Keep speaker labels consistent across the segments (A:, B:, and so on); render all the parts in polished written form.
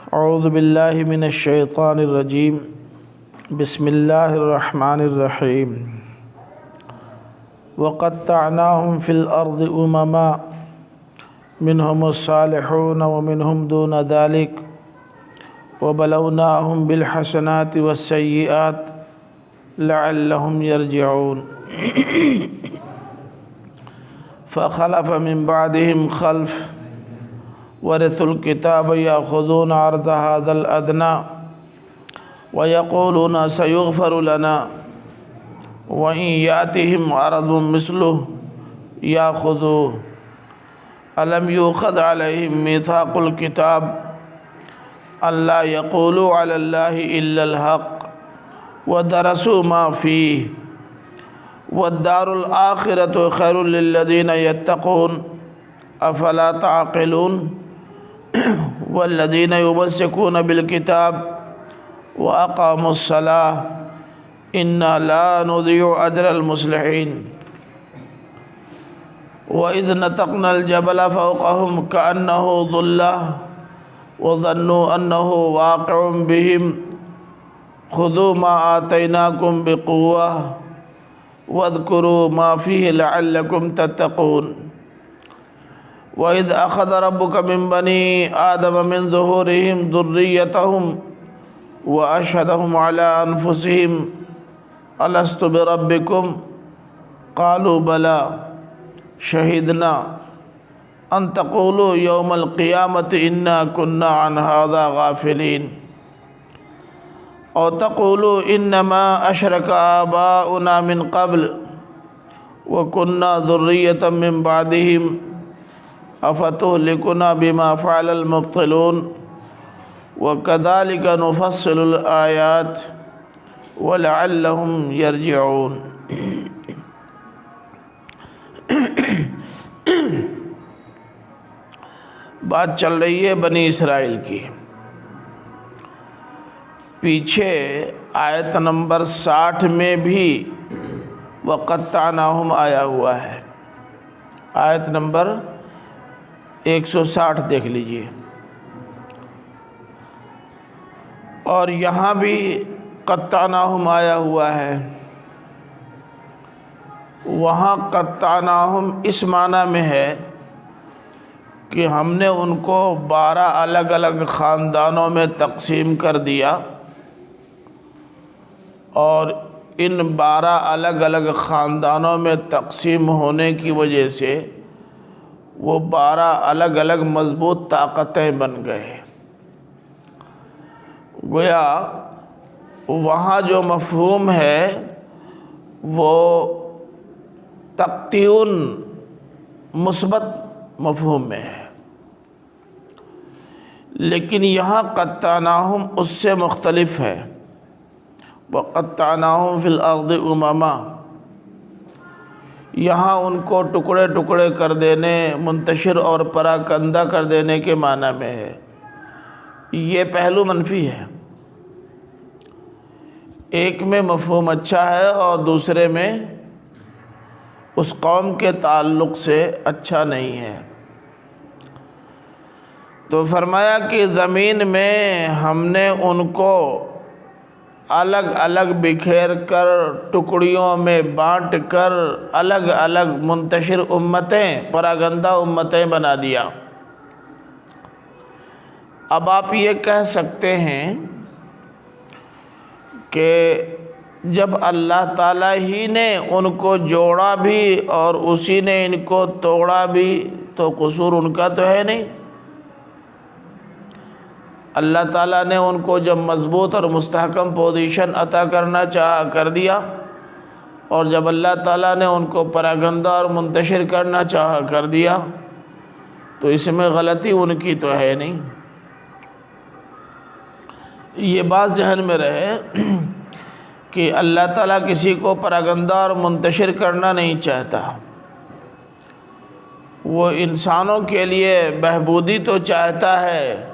A: اعوذ باللہ من الشیطان الرجیم بسم اللہ الرحمن الرحیم وقطعناہم فی الارض امما منہم الصالحون ومنہم دون ذلک وبلوناہم بالحسنات والسیئات لعلہم یرجعون فخلف من بعدهم خلف ورثوا الكتاب يأخذون عرض هذا الأدنى ويقولون سيغفر لنا وإن يأتهم عرض مثله يأخذوه ألم يؤخذ عليهم ميثاق الكتاب ألا يقولوا على الله إلا الحق ودرسوا ما فيه والدار الآخرة خير للذين يتقون أفلا تعقلون والذين يمسكون بالكتاب وأقاموا الصلاة إنا لا نضيع أجر المصلحين وإذ نتقنا الجبل فوقهم كأنه ظلة وظنوا أنه واقع بهم خذوا ما آتيناكم بقوة واذكروا ما فيه لعلكم تتقون وَإِذْ أَخَذَ رَبُّكَ مِنْ بَنِي آدَمَ مِنْ ظُهُورِهِمْ ذُرِّيَّتَهُمْ وَأَشْهَدَهُمْ عَلَىٰ أَنفُسِهِمْ أَلَسْتُ بِرَبِّكُمْ قَالُوا بَلَىٰ شَهِدْنَا أَن تَقُولُوا يَوْمَ الْقِيَامَةِ إِنَّا كُنَّا عَنْ هَٰذَا غَافِلِينَ أَوْ تَقُولُوا إِنَّمَا أَشْرَكَ آبَاؤُنَا مِنْ قَبْلُ وَكُنَّا ذُرِّيَّةً مِنْ بَعْدِهِمْ أفتهلكنا بما فعل المبطلون وكذلك نفصل الآيات ولعلهم يرجعون بات چل رہی ہے بنی اسرائیل کی۔ پیچھے آیت نمبر 60 میں بھی وقطعناہم آیا ہوا ہے۔ آیت نمبر 160 دیکھ لیجئے، اور یہاں بھی قطعناہم آیا ہوا ہے۔ وہاں قطعناہم اس معنی میں ہے کہ ہم نے ان کو 12 الگ الگ خاندانوں میں تقسیم کر دیا، اور ان 12 الگ الگ خاندانوں میں تقسیم ہونے کی وجہ سے وہ 12 الگ الگ مضبوط طاقتیں بن گئے۔ گویا وہاں جو مفہوم ہے وہ تقطیعٌ مثبت مفہوم میں ہے، لیکن یہاں قطعناہم اس سے مختلف ہے۔ وقطعناہم فی الارض امما، یہاں ان کو ٹکڑے ٹکڑے کر دینے، منتشر اور پراکندہ کر دینے کے معنی میں ہے۔ یہ پہلو منفی ہے، ایک میں مفہوم اچھا ہے اور دوسرے میں اس قوم کے تعلق سے اچھا نہیں ہے۔ تو فرمایا کہ زمین میں ہم نے ان کو الگ الگ بکھیر کر، ٹکڑیوں میں بانٹ کر، الگ الگ منتشر امتیں، پراگندہ امتیں بنا دیا۔ اب آپ یہ کہہ سکتے ہیں کہ جب اللہ تعالیٰ ہی نے ان کو جوڑا بھی اور اسی نے ان کو توڑا بھی تو قصور ان کا تو ہے نہیں۔ اللہ تعالیٰ نے ان کو جب مضبوط اور مستحکم پوزیشن عطا کرنا چاہا کر دیا، اور جب اللہ تعالیٰ نے ان کو پراگندہ اور منتشر کرنا چاہا کر دیا، تو اس میں غلطی ان کی تو ہے نہیں۔ یہ بات ذہن میں رہے کہ اللہ تعالیٰ کسی کو پراگندہ اور منتشر کرنا نہیں چاہتا، وہ انسانوں کے لیے بہبودی تو چاہتا ہے،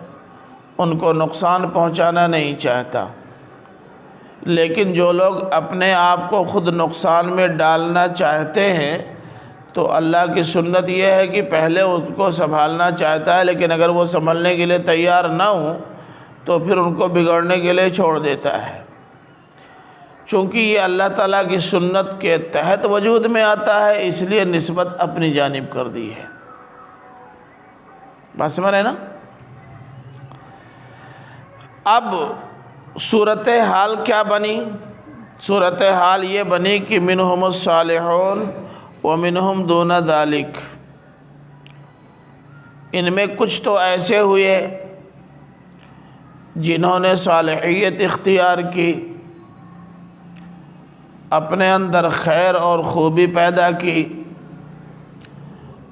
A: ان کو نقصان پہنچانا نہیں چاہتا۔ لیکن جو لوگ اپنے آپ کو خود نقصان میں ڈالنا چاہتے ہیں تو اللہ کی سنت یہ ہے کہ پہلے اس کو سنبھالنا چاہتا ہے، لیکن اگر وہ سنبھلنے کے لیے تیار نہ ہوں تو پھر ان کو بگڑنے کے لیے چھوڑ دیتا ہے۔ چونکہ یہ اللہ تعالیٰ کی سنت کے تحت وجود میں آتا ہے، اس لیے نسبت اپنی جانب کر دی ہے۔ بات سمجھ رہے نا؟ اب صورتحال کیا بنی؟ صورتحال یہ بنی کہ منہم الصالحون ومنہم دون ذالک، ان میں کچھ تو ایسے ہوئے جنہوں نے صالحیت اختیار کی، اپنے اندر خیر اور خوبی پیدا کی،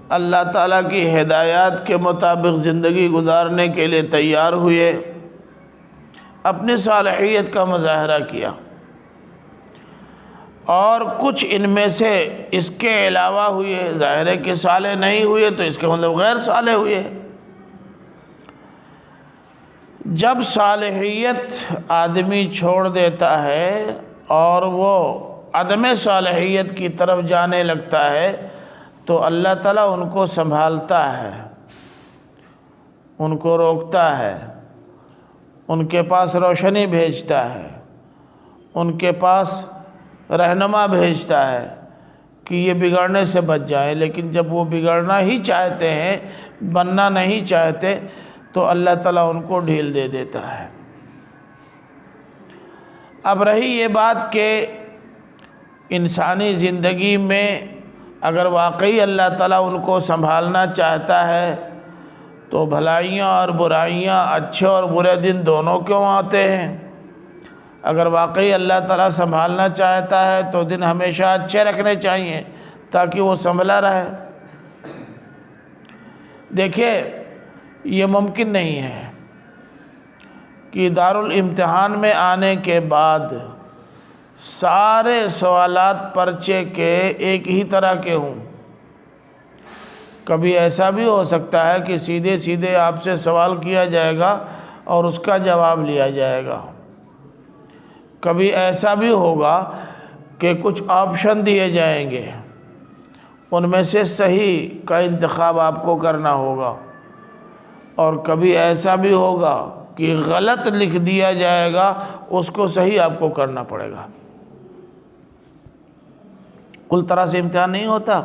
A: اللہ تعالیٰ کی ہدایات کے مطابق زندگی گزارنے کے لیے تیار ہوئے، اپنی صالحیت کا مظاہرہ کیا۔ اور کچھ ان میں سے اس کے علاوہ ہوئے، ظاہر ہے کہ صالح نہیں ہوئے تو اس کا مطلب غیر صالح ہوئے۔ جب صالحیت آدمی چھوڑ دیتا ہے اور وہ عدم صالحیت کی طرف جانے لگتا ہے تو اللہ تعالیٰ ان کو سنبھالتا ہے، ان کو روکتا ہے، ان کے پاس روشنی بھیجتا ہے، ان کے پاس رہنما بھیجتا ہے کہ یہ بگڑنے سے بچ جائے۔ لیکن جب وہ بگڑنا ہی چاہتے ہیں، بننا نہیں چاہتے، تو اللہ تعالیٰ ان کو ڈھیل دے دیتا ہے۔ اب رہی یہ بات کہ انسانی زندگی میں اگر واقعی اللہ تعالیٰ ان کو سنبھالنا چاہتا ہے تو بھلائیاں اور برائیاں، اچھے اور برے دن دونوں کیوں آتے ہیں؟ اگر واقعی اللہ تعالیٰ سنبھالنا چاہتا ہے تو دن ہمیشہ اچھے رکھنے چاہیے تاکہ وہ سنبھلا رہے۔ دیکھیں، یہ ممکن نہیں ہے کہ دارالامتحان میں آنے کے بعد سارے سوالات پرچے کے ایک ہی طرح کے ہوں۔ کبھی ایسا بھی ہو سکتا ہے کہ سیدھے سیدھے آپ سے سوال کیا جائے گا اور اس کا جواب لیا جائے گا۔ کبھی ایسا بھی ہوگا کہ کچھ آپشن دیے جائیں گے، ان میں سے صحیح کا انتخاب آپ کو کرنا ہوگا، اور کبھی ایسا بھی ہوگا کہ غلط لکھ دیا جائے گا، اس کو صحیح آپ کو کرنا پڑے گا۔ کل طرح سے امتحان نہیں ہوتا۔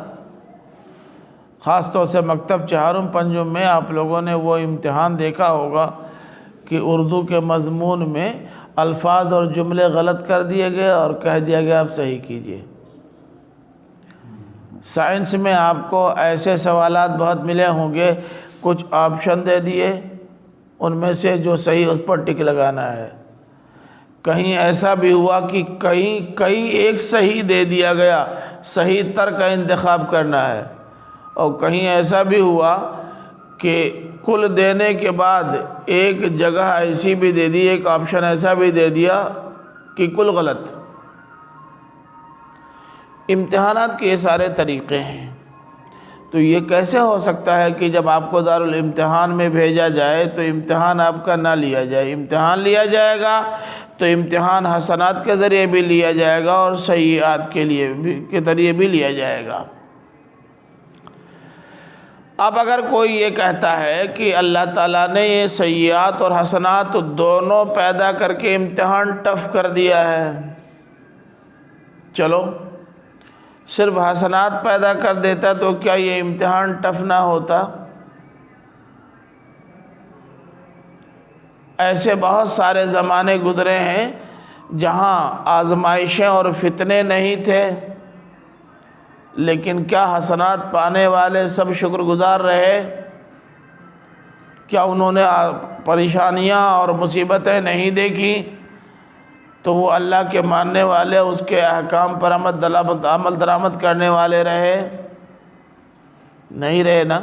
A: خاص طور سے مکتب چہارم پنجم میں آپ لوگوں نے وہ امتحان دیکھا ہوگا کہ اردو کے مضمون میں الفاظ اور جملے غلط کر دیے گئے اور کہہ دیا گیا آپ صحیح کیجئے۔ سائنس میں آپ کو ایسے سوالات بہت ملے ہوں گے، کچھ آپشن دے دیے، ان میں سے جو صحیح اس پر ٹک لگانا ہے۔ کہیں ایسا بھی ہوا کہ کہیں ایک صحیح دے دیا گیا، صحیح تر کا انتخاب کرنا ہے، اور کہیں ایسا بھی ہوا کہ کل دینے کے بعد ایک جگہ ایسی بھی دے دی، ایک آپشن ایسا بھی دے دیا کہ کل غلط۔ امتحانات کے یہ سارے طریقے ہیں، تو یہ کیسے ہو سکتا ہے کہ جب آپ کو دارالامتحان میں بھیجا جائے تو امتحان آپ کا نہ لیا جائے؟ امتحان لیا جائے گا تو امتحان حسنات کے ذریعے بھی لیا جائے گا اور سیئات کے ذریعے بھی لیا جائے گا۔ اب اگر کوئی یہ کہتا ہے کہ اللہ تعالیٰ نے یہ سیئات اور حسنات دونوں پیدا کر کے امتحان ٹف کر دیا ہے، چلو صرف حسنات پیدا کر دیتا تو کیا یہ امتحان ٹف نہ ہوتا؟ ایسے بہت سارے زمانے گزرے ہیں جہاں آزمائشیں اور فتنے نہیں تھے، لیکن کیا حسنات پانے والے سب شکر گزار رہے؟ کیا انہوں نے پریشانیاں اور مصیبتیں نہیں دیکھی تو وہ اللہ کے ماننے والے، اس کے احکام پر عمل درآمد کرنے والے رہے؟ نہیں رہے نا۔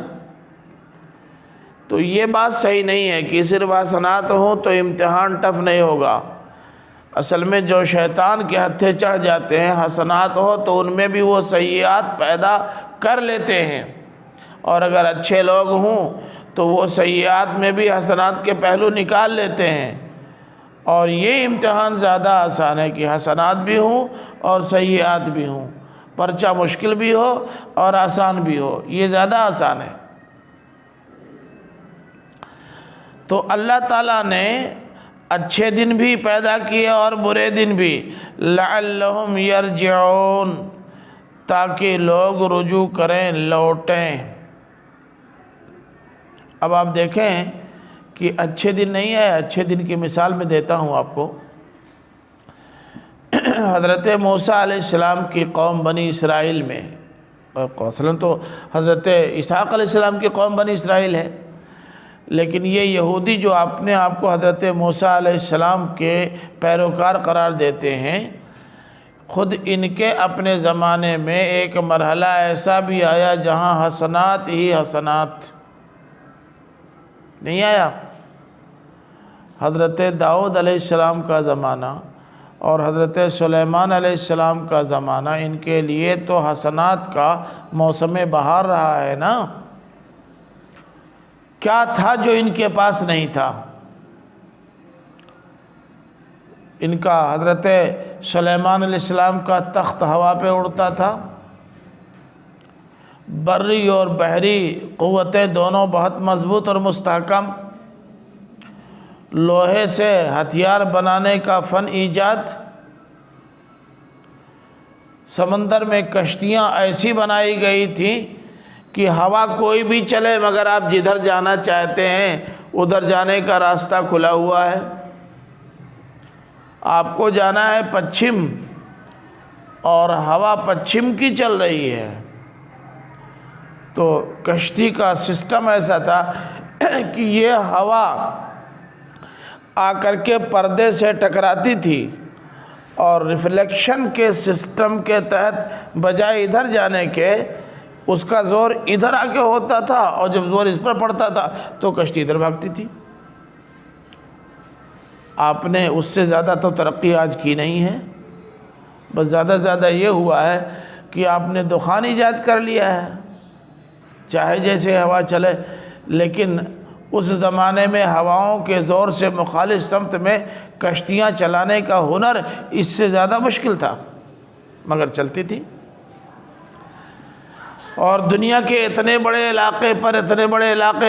A: تو یہ بات صحیح نہیں ہے کہ صرف حسنات ہوں تو امتحان ٹف نہیں ہوگا۔ اصل میں جو شیطان کے ہتھے چڑھ جاتے ہیں، حسنات ہو تو ان میں بھی وہ سیئات پیدا کر لیتے ہیں، اور اگر اچھے لوگ ہوں تو وہ سیئات میں بھی حسنات کے پہلو نکال لیتے ہیں۔ اور یہ امتحان زیادہ آسان ہے کہ حسنات بھی ہوں اور سیئات بھی ہوں، پرچہ مشکل بھی ہو اور آسان بھی ہو، یہ زیادہ آسان ہے۔ تو اللہ تعالیٰ نے اچھے دن بھی پیدا کیے اور برے دن بھی، لعلہم یرجعون، تاکہ لوگ رجوع کریں، لوٹیں۔ اب آپ دیکھیں کہ اچھے دن نہیں ہے، اچھے دن کی مثال میں دیتا ہوں آپ کو۔ حضرت موسیٰ علیہ السلام کی قوم بنی اسرائیل میں، اصلاً تو حضرت اسحاق علیہ السلام کی قوم بنی اسرائیل ہے، لیکن یہ یہودی جو اپنے آپ کو حضرت موسیٰ علیہ السلام کے پیروکار قرار دیتے ہیں، خود ان کے اپنے زمانے میں ایک مرحلہ ایسا بھی آیا جہاں حسنات ہی حسنات، نہیں آیا؟ حضرت داؤد علیہ السلام کا زمانہ اور حضرت سلیمان علیہ السلام کا زمانہ، ان کے لیے تو حسنات کا موسم بہار رہا ہے نا۔ کیا تھا جو ان کے پاس نہیں تھا؟ ان کا حضرت سلیمان علیہ السلام کا تخت ہوا پہ اڑتا تھا، بری اور بحری قوتیں دونوں بہت مضبوط اور مستحکم، لوہے سے ہتھیار بنانے کا فن ایجاد، سمندر میں کشتیاں ایسی بنائی گئی تھیں کہ ہوا کوئی بھی چلے مگر آپ جدھر جانا چاہتے ہیں ادھر جانے کا راستہ کھلا ہوا ہے۔ آپ کو جانا ہے پچھم اور ہوا پچھم کی چل رہی ہے، تو کشتی کا سسٹم ایسا تھا کہ یہ ہوا آ کر کے پردے سے ٹکراتی تھی اور ریفلیکشن کے سسٹم کے تحت بجائے ادھر جانے کے اس کا زور ادھر آ کے ہوتا تھا، اور جب زور اس پر پڑتا تھا تو کشتی ادھر بھاگتی تھی۔ آپ نے اس سے زیادہ تو ترقی آج کی نہیں ہے، بس زیادہ سے زیادہ یہ ہوا ہے کہ آپ نے دخان ایجاد کر لیا ہے، چاہے جیسے ہوا چلے، لیکن اس زمانے میں ہواؤں کے زور سے مخالف سمت میں کشتیاں چلانے کا ہنر اس سے زیادہ مشکل تھا، مگر چلتی تھی۔ اور دنیا کے اتنے بڑے علاقے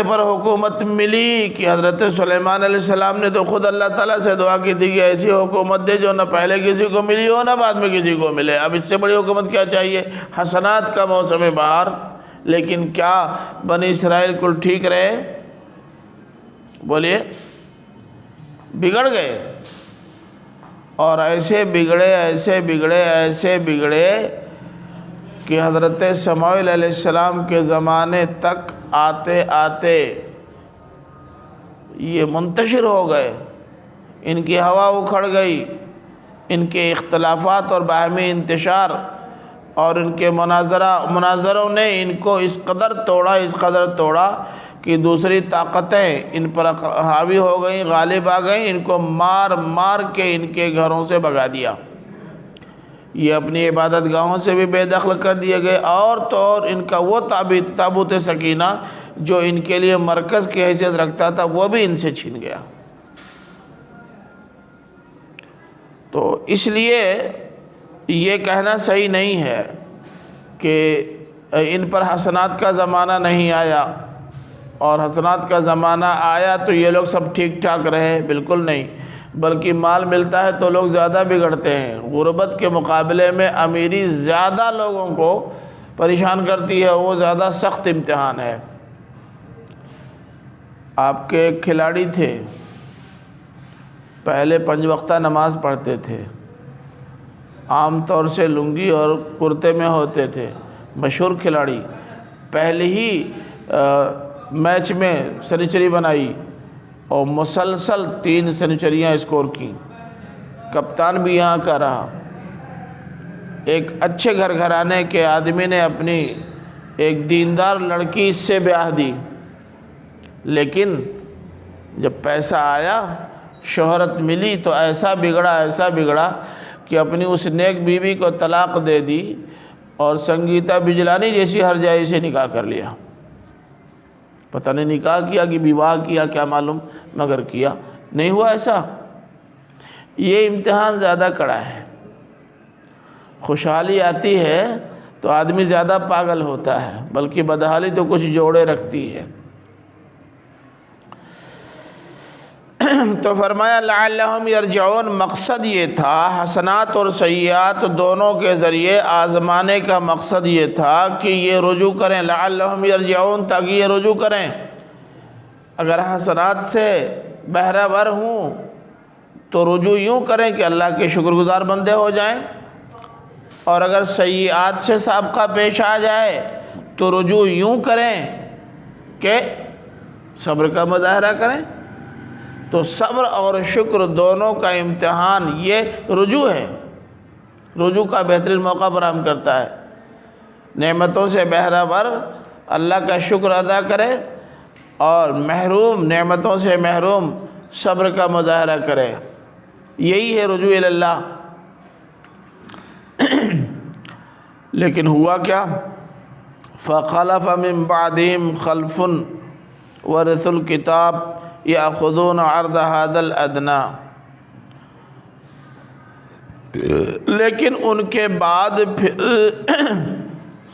A: پر حکومت ملی کہ حضرت سلیمان علیہ السلام نے تو خود اللہ تعالیٰ سے دعا کی تھی کہ ایسی حکومت دے جو نہ پہلے کسی کو ملی ہو نہ بعد میں کسی کو ملے۔ اب اس سے بڑی حکومت کیا چاہیے؟ حسنات کا موسم بہار۔ لیکن کیا بنی اسرائیل کل ٹھیک رہے؟ بولیے، بگڑ گئے، اور ایسے بگڑے کہ حضرت سموئیل علیہ السلام کے زمانے تک آتے آتے یہ منتشر ہو گئے، ان کی ہوا اکھڑ گئی، ان کے اختلافات اور باہمی انتشار اور ان کے مناظروں نے ان کو اس قدر توڑا کہ دوسری طاقتیں ان پر حاوی ہو گئیں، غالب آ گئیں، ان کو مار کے ان کے گھروں سے بھگا دیا، یہ اپنی عبادت گاہوں سے بھی بے دخل کر دیے گئے، اور تو اور ان کا وہ تابوت سکینہ جو ان کے لیے مرکز کی حیثیت رکھتا تھا وہ بھی ان سے چھن گیا۔ تو اس لیے یہ کہنا صحیح نہیں ہے کہ ان پر حسنات کا زمانہ نہیں آیا، اور حسنات کا زمانہ آیا تو یہ لوگ سب ٹھیک ٹھاک رہے، بالکل نہیں، بلکہ مال ملتا ہے تو لوگ زیادہ بگڑتے ہیں۔ غربت کے مقابلے میں امیری زیادہ لوگوں کو پریشان کرتی ہے، وہ زیادہ سخت امتحان ہے۔ آپ کے ایک کھلاڑی تھے، پہلے 5 وقتہ نماز پڑھتے تھے، عام طور سے لنگی اور کرتے میں ہوتے تھے، مشہور کھلاڑی، پہلے ہی میچ میں سنچری بنائی اور مسلسل 3 سنچریاں اسکور کی، کپتان بھی یہاں کا رہا۔ ایک اچھے گھرانے کے آدمی نے اپنی ایک دیندار لڑکی اس سے بیاہ دی، لیکن جب پیسہ آیا، شہرت ملی تو ایسا بگڑا کہ اپنی اس نیک بیوی کو طلاق دے دی اور سنگیتا بجلانی جیسی ہرجائی سے نکاح کر لیا۔ پتہ نہیں نکاح کیا کہ بیواہ کیا، کیا معلوم، مگر کیا۔ نہیں ہوا ایسا؟ یہ امتحان زیادہ کڑا ہے۔ خوشحالی آتی ہے تو آدمی زیادہ پاگل ہوتا ہے، بلکہ بدحالی تو کچھ جوڑے رکھتی ہے۔ تو فرمایا لعلہم یرجعون، مقصد یہ تھا حسنات اور سیئات دونوں کے ذریعے آزمانے کا مقصد یہ تھا کہ یہ رجوع کریں، لعلہم یرجعون، تاکہ یہ رجوع کریں۔ اگر حسنات سے بہرہ ور ہوں تو رجوع یوں کریں کہ اللہ کے شکر گزار بندے ہو جائیں، اور اگر سیئات سے سابقہ پیش آ جائے تو رجوع یوں کریں کہ صبر کا مظاہرہ کریں۔ تو صبر اور شکر دونوں کا امتحان یہ رجوع ہے، رجوع کا بہترین موقع فراہم کرتا ہے۔ نعمتوں سے بہرہ ور اللہ کا شکر ادا کرے، اور محروم، نعمتوں سے محروم، صبر کا مظاہرہ کرے، یہی ہے رجوع الی اللہ۔ لیکن ہوا کیا؟ فَخَلَفَ مِن بَعْدِهِمْ خَلْفٌ وَرِثُوا الْكِتَابَ يَأْخُذُونَ عَرْضَ هَذَا الْأَدْنَىٰ، لیکن ان کے بعد پھر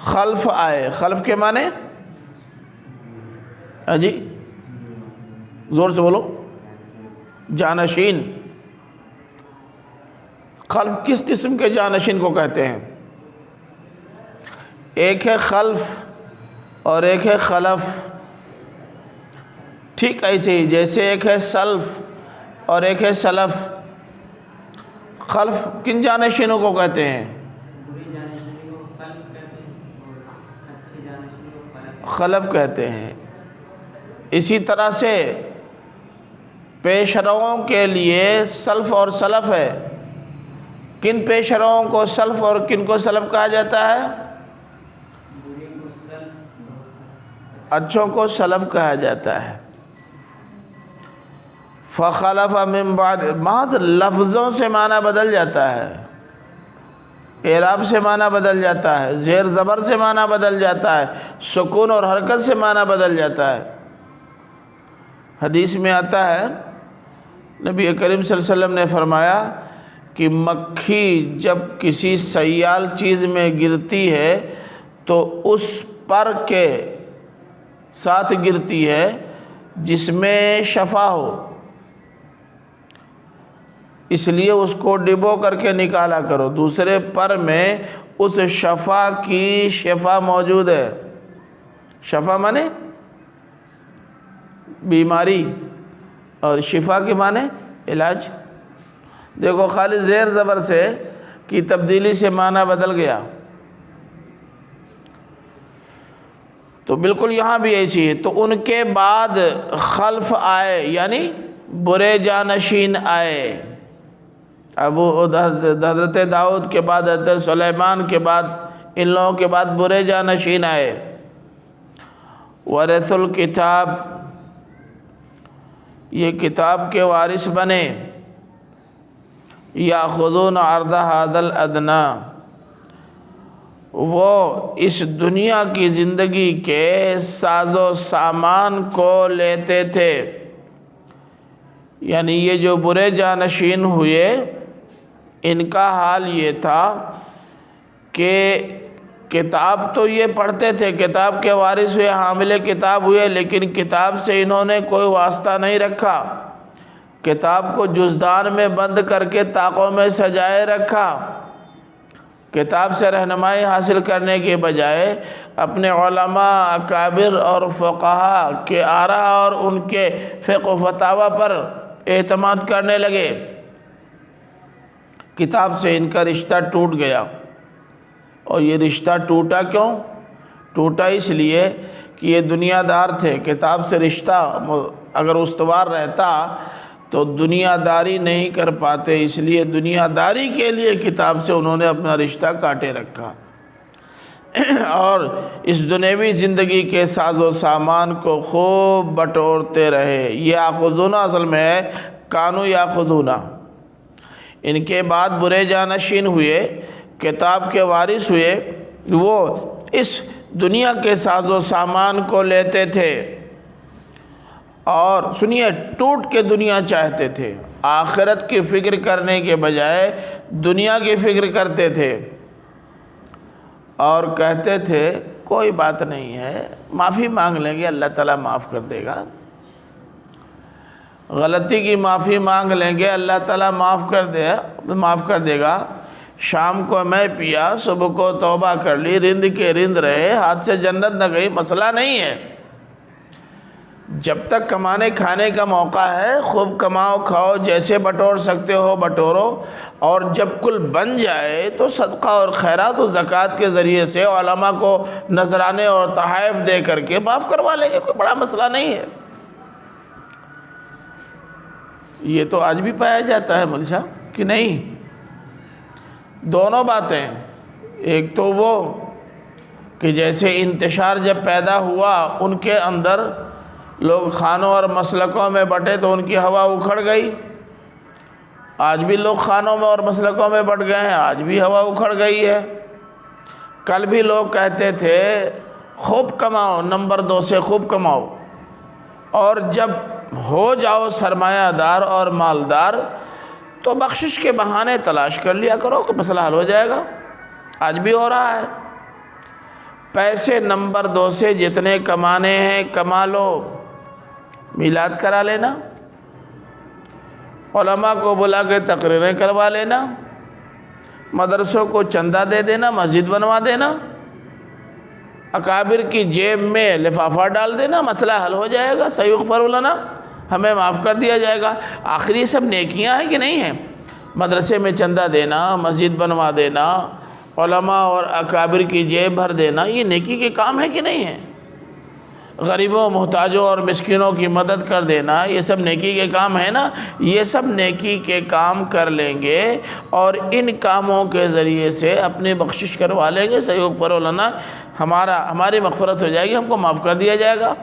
A: خلف آئے۔ خلف کے معنی جی زور سے بولو، جانشین۔ خلف کس قسم کے جانشین کو کہتے ہیں؟ ایک ہے خلف اور ایک ہے خلف، ٹھیک ایسے ہی جیسے ایک ہے سلف اور ایک ہے سلف۔ خلف کن جانشینوں کو کہتے ہیں؟ خلف کہتے ہیں۔ اسی طرح سے پیش رووں کے لیے سلف اور سلف ہے۔ کن پیش رووں کو سلف اور کن کو سلف کہا جاتا ہے؟ اچھوں کو سلف کہا جاتا ہے۔ فخلف من بعد، محض لفظوں سے معنی بدل جاتا ہے، اعراب سے معنی بدل جاتا ہے، زیر زبر سے معنی بدل جاتا ہے، سکون اور حرکت سے معنی بدل جاتا ہے۔ حدیث میں آتا ہے نبی کریم صلی اللہ علیہ وسلم نے فرمایا کہ مکھی جب کسی سیال چیز میں گرتی ہے تو اس پر کے ساتھ گرتی ہے جس میں شفا ہو، اس لیے اس کو ڈبو کر کے نکالا کرو، دوسرے پر میں اس شفا کی شفا موجود ہے۔ شفا مانے بیماری، اور شفا کے معنی علاج۔ دیکھو خالی زیر زبر سے کی تبدیلی سے معنی بدل گیا۔ تو بالکل یہاں بھی ایسی ہے۔ تو ان کے بعد خلف آئے، یعنی برے جانشین آئے۔ حضرت داؤد کے بعد، حضرت سلیمان کے بعد، ان لوگوں کے بعد برے جانشین آئے۔ ورثوا الکتاب، یہ کتاب کے وارث بنے۔ یاخذون عرض ھذا الادنیٰ، وہ اس دنیا کی زندگی کے ساز و سامان کو لیتے تھے۔ یعنی یہ جو برے جانشین ہوئے، ان کا حال یہ تھا کہ کتاب تو یہ پڑھتے تھے، کتاب کے وارث ہوئے، حامل کتاب ہوئے، لیکن کتاب سے انہوں نے کوئی واسطہ نہیں رکھا۔ کتاب کو جزدان میں بند کر کے طاقوں میں سجائے رکھا۔ کتاب سے رہنمائی حاصل کرنے کے بجائے اپنے علماء، اکابر اور فقہا کے آراء اور ان کے فقہ و فتاوی پر اعتماد کرنے لگے۔ کتاب سے ان کا رشتہ ٹوٹ گیا۔ اور یہ رشتہ ٹوٹا کیوں؟ ٹوٹا اس لیے کہ یہ دنیا دار تھے۔ کتاب سے رشتہ اگر استوار رہتا تو دنیا داری نہیں کر پاتے، اس لیے دنیا داری کے لیے کتاب سے انہوں نے اپنا رشتہ کاٹے رکھا، اور اس دنیوی زندگی کے ساز و سامان کو خوب بٹورتے رہے۔ یاخذون اصل میں ہے کانو یاخذون۔ ان کے بعد برے جانشین ہوئے، کتاب کے وارث ہوئے، وہ اس دنیا کے ساز و سامان کو لیتے تھے، اور سنیے ٹوٹ کے دنیا چاہتے تھے۔ آخرت کی فکر کرنے کے بجائے دنیا کی فکر کرتے تھے، اور کہتے تھے کوئی بات نہیں ہے، معافی مانگ لیں گے، اللہ تعالیٰ معاف کر دے گا۔ غلطی کی معافی مانگ لیں گے، اللہ تعالیٰ معاف کر دے گا۔ شام کو میں پیا، صبح کو توبہ کر لی، رند کے رند رہے، ہاتھ سے جنت نہ گئی، مسئلہ نہیں ہے۔ جب تک کمانے کھانے کا موقع ہے خوب کماؤ کھاؤ، جیسے بٹور سکتے ہو بٹورو، اور جب کل بن جائے تو صدقہ اور خیرات و زکوٰۃ کے ذریعے سے علماء کو نذرانے اور تحائف دے کر کے معاف کروا لیں گے، کوئی بڑا مسئلہ نہیں ہے۔ یہ تو آج بھی پایا جاتا ہے مولوی صاحب کہ نہیں؟ دونوں باتیں، ایک تو وہ کہ جیسے انتشار جب پیدا ہوا ان کے اندر لوگ خانوں اور مسلکوں میں بٹے تو ان کی ہوا اکھڑ گئی، آج بھی لوگ خانوں میں اور مسلکوں میں بٹ گئے ہیں، آج بھی ہوا اکھڑ گئی ہے۔ کل بھی لوگ کہتے تھے خوب کماؤ، نمبر 2 سے خوب کماؤ، اور جب ہو جاؤ سرمایہ دار اور مالدار تو بخشش کے بہانے تلاش کر لیا کرو کہ مسئلہ حل ہو جائے گا۔ آج بھی ہو رہا ہے۔ پیسے نمبر 2 سے جتنے کمانے ہیں کما لو، میلاد کرا لینا، علماء کو بلا کے تقریریں کروا لینا، مدرسوں کو چندہ دے دینا، مسجد بنوا دینا، اکابر کی جیب میں لفافہ ڈال دینا، مسئلہ حل ہو جائے گا۔ سیغفر لنا، ہمیں معاف کر دیا جائے گا۔ آخر یہ سب نیکیاں ہیں کہ نہیں ہیں؟ مدرسے میں چندہ دینا، مسجد بنوا دینا، علماء اور اکابر کی جیب بھر دینا، یہ نیکی کے کام ہے کہ نہیں ہے؟ غریبوں محتاجوں اور مسکینوں کی مدد کر دینا، یہ سب نیکی کے کام ہے نا؟ یہ سب نیکی کے کام کر لیں گے اور ان کاموں کے ذریعے سے اپنی بخشش کروا لیں گے، سیغفر لنا، ہماری مغفرت ہو جائے گی، ہم کو معاف کر دیا جائے گا۔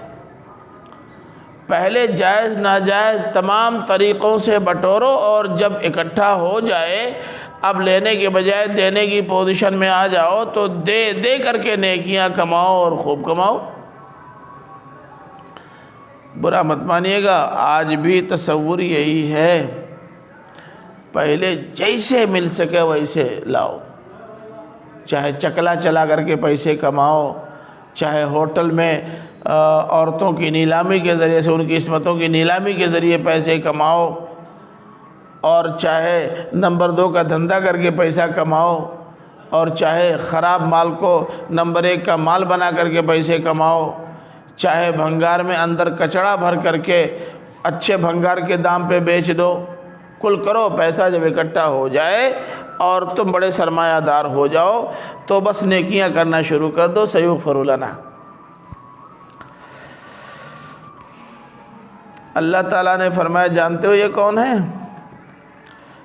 A: پہلے جائز ناجائز تمام طریقوں سے بٹورو، اور جب اکٹھا ہو جائے اب لینے کے بجائے دینے کی پوزیشن میں آ جاؤ تو دے کر کے نیکیاں کماؤ اور خوب کماؤ۔ برا مت مانیے گا، آج بھی تصور یہی ہے، پہلے جیسے مل سکے ویسے لاؤ، چاہے چکلا چلا کر کے پیسے کماؤ، چاہے ہوٹل میں عورتوں کی نیلامی کے ذریعے سے، ان کی عصمتوں کی نیلامی کے ذریعے پیسے کماؤ، اور چاہے نمبر 2 کا دھندا کر کے پیسہ کماؤ، اور چاہے خراب مال کو نمبر 1 کا مال بنا کر کے پیسے کماؤ، چاہے بھنگار میں اندر کچڑا بھر کر کے اچھے بھنگار کے دام پہ بیچ دو، کل کرو، پیسہ جب اکٹھا ہو جائے اور تم بڑے سرمایہ دار ہو جاؤ تو بس نیکیاں کرنا شروع کر دو، سیغفر لنا۔ اللہ تعالیٰ نے فرمایا، جانتے ہو یہ کون ہے؟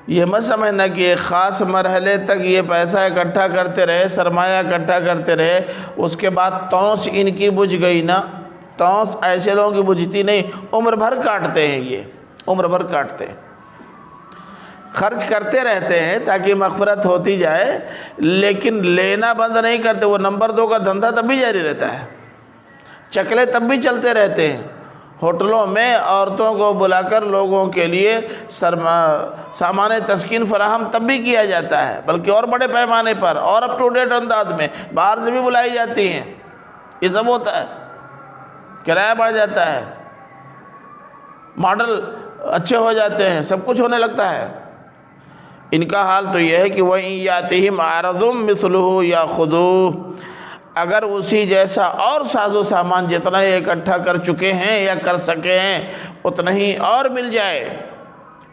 A: یہ مت سمجھنا کہ ایک خاص مرحلے تک یہ پیسہ اکٹھا کرتے رہے، سرمایہ اکٹھا کرتے رہے، اس کے بعد تونس ان کی بجھ گئی نا۔ تونس ایسے لوگوں کی بجھتی نہیں، عمر بھر کاٹتے ہیں، یہ عمر بھر کاٹتے ہیں، خرچ کرتے رہتے ہیں تاکہ مغفرت ہوتی جائے، لیکن لینا بند نہیں کرتے۔ وہ نمبر 2 کا دھندا تب بھی جاری رہتا ہے، چکلے تب بھی چلتے رہتے ہیں، ہوٹلوں میں عورتوں کو بلا کر لوگوں کے لیے سامان تسکین فراہم تب بھی کیا جاتا ہے، بلکہ اور بڑے پیمانے پر اور اپ ٹو ڈیٹ انداز میں، باہر سے بھی بلائی جاتی ہیں، یہ سب ہوتا ہے، کرایہ بڑھ جاتا ہے، ماڈل اچھے ہو جاتے ہیں، سب کچھ ہونے لگتا ہے۔ ان کا حال تو یہ ہے کہ وَإِن يَأْتِهِمْ عَرَضٌ مِثْلُهُ يَأْخُذُوهُ، اگر اسی جیسا اور ساز و سامان جتنا یہ اکٹھا کر چکے ہیں یا کر سکے ہیں اتنا ہی اور مل جائے،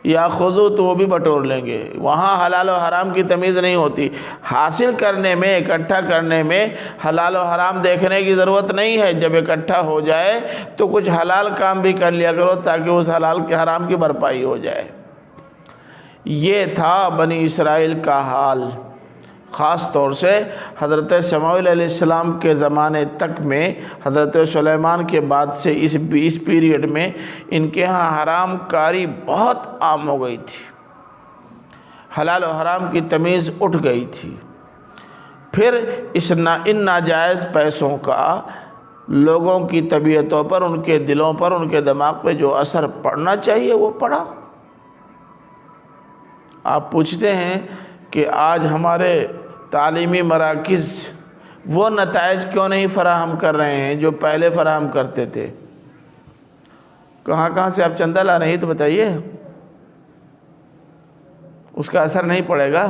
A: یا خودو تو وہ بھی بٹور لیں گے۔ وہاں حلال و حرام کی تمیز نہیں ہوتی، حاصل کرنے میں، اکٹھا کرنے میں حلال و حرام دیکھنے کی ضرورت نہیں ہے۔ جب اکٹھا ہو جائے تو کچھ حلال کام بھی کر لیا کرو تاکہ اس حلال کے حرام کی بھرپائی ہو جائے۔ یہ تھا بنی اسرائیل کا حال، خاص طور سے حضرت سمیع علیہ السلام کے زمانے تک میں، حضرت سلیمان کے بعد سے اس پیریڈ میں ان کے ہاں حرام کاری بہت عام ہو گئی تھی، حلال و حرام کی تمیز اٹھ گئی تھی۔ پھر ان ناجائز پیسوں کا لوگوں کی طبیعتوں پر، ان کے دلوں پر، ان کے دماغ پہ جو اثر پڑنا چاہیے وہ پڑا۔ آپ پوچھتے ہیں کہ آج ہمارے تعلیمی مراکز وہ نتائج کیوں نہیں فراہم کر رہے ہیں جو پہلے فراہم کرتے تھے؟ کہاں سے آپ چندہ لا رہے ہیں تو بتائیے، اس کا اثر نہیں پڑے گا؟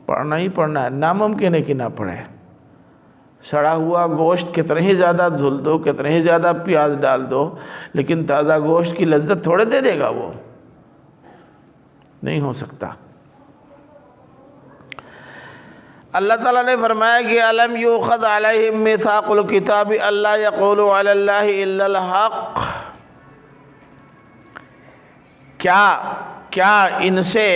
A: پڑھنا ہی پڑھنا ہے، ناممکن ہے کہ نہ پڑھے۔ سڑا ہوا گوشت کتنے ہی زیادہ دھل دو، کتنے ہی زیادہ پیاز ڈال دو، لیکن تازہ گوشت کی لذت تھوڑے دے دے گا، وہ نہیں ہو سکتا۔ اللہ تعالیٰ نے فرمایا کہ أَلَمْ يُؤْخَذْ عَلَيْهِمْ مِيثَاقُ الْكِتَابِ أَلَّا يَقُولُوا عَلَى اللَّهِ إِلَّا الْحَقَّ، کیا ان سے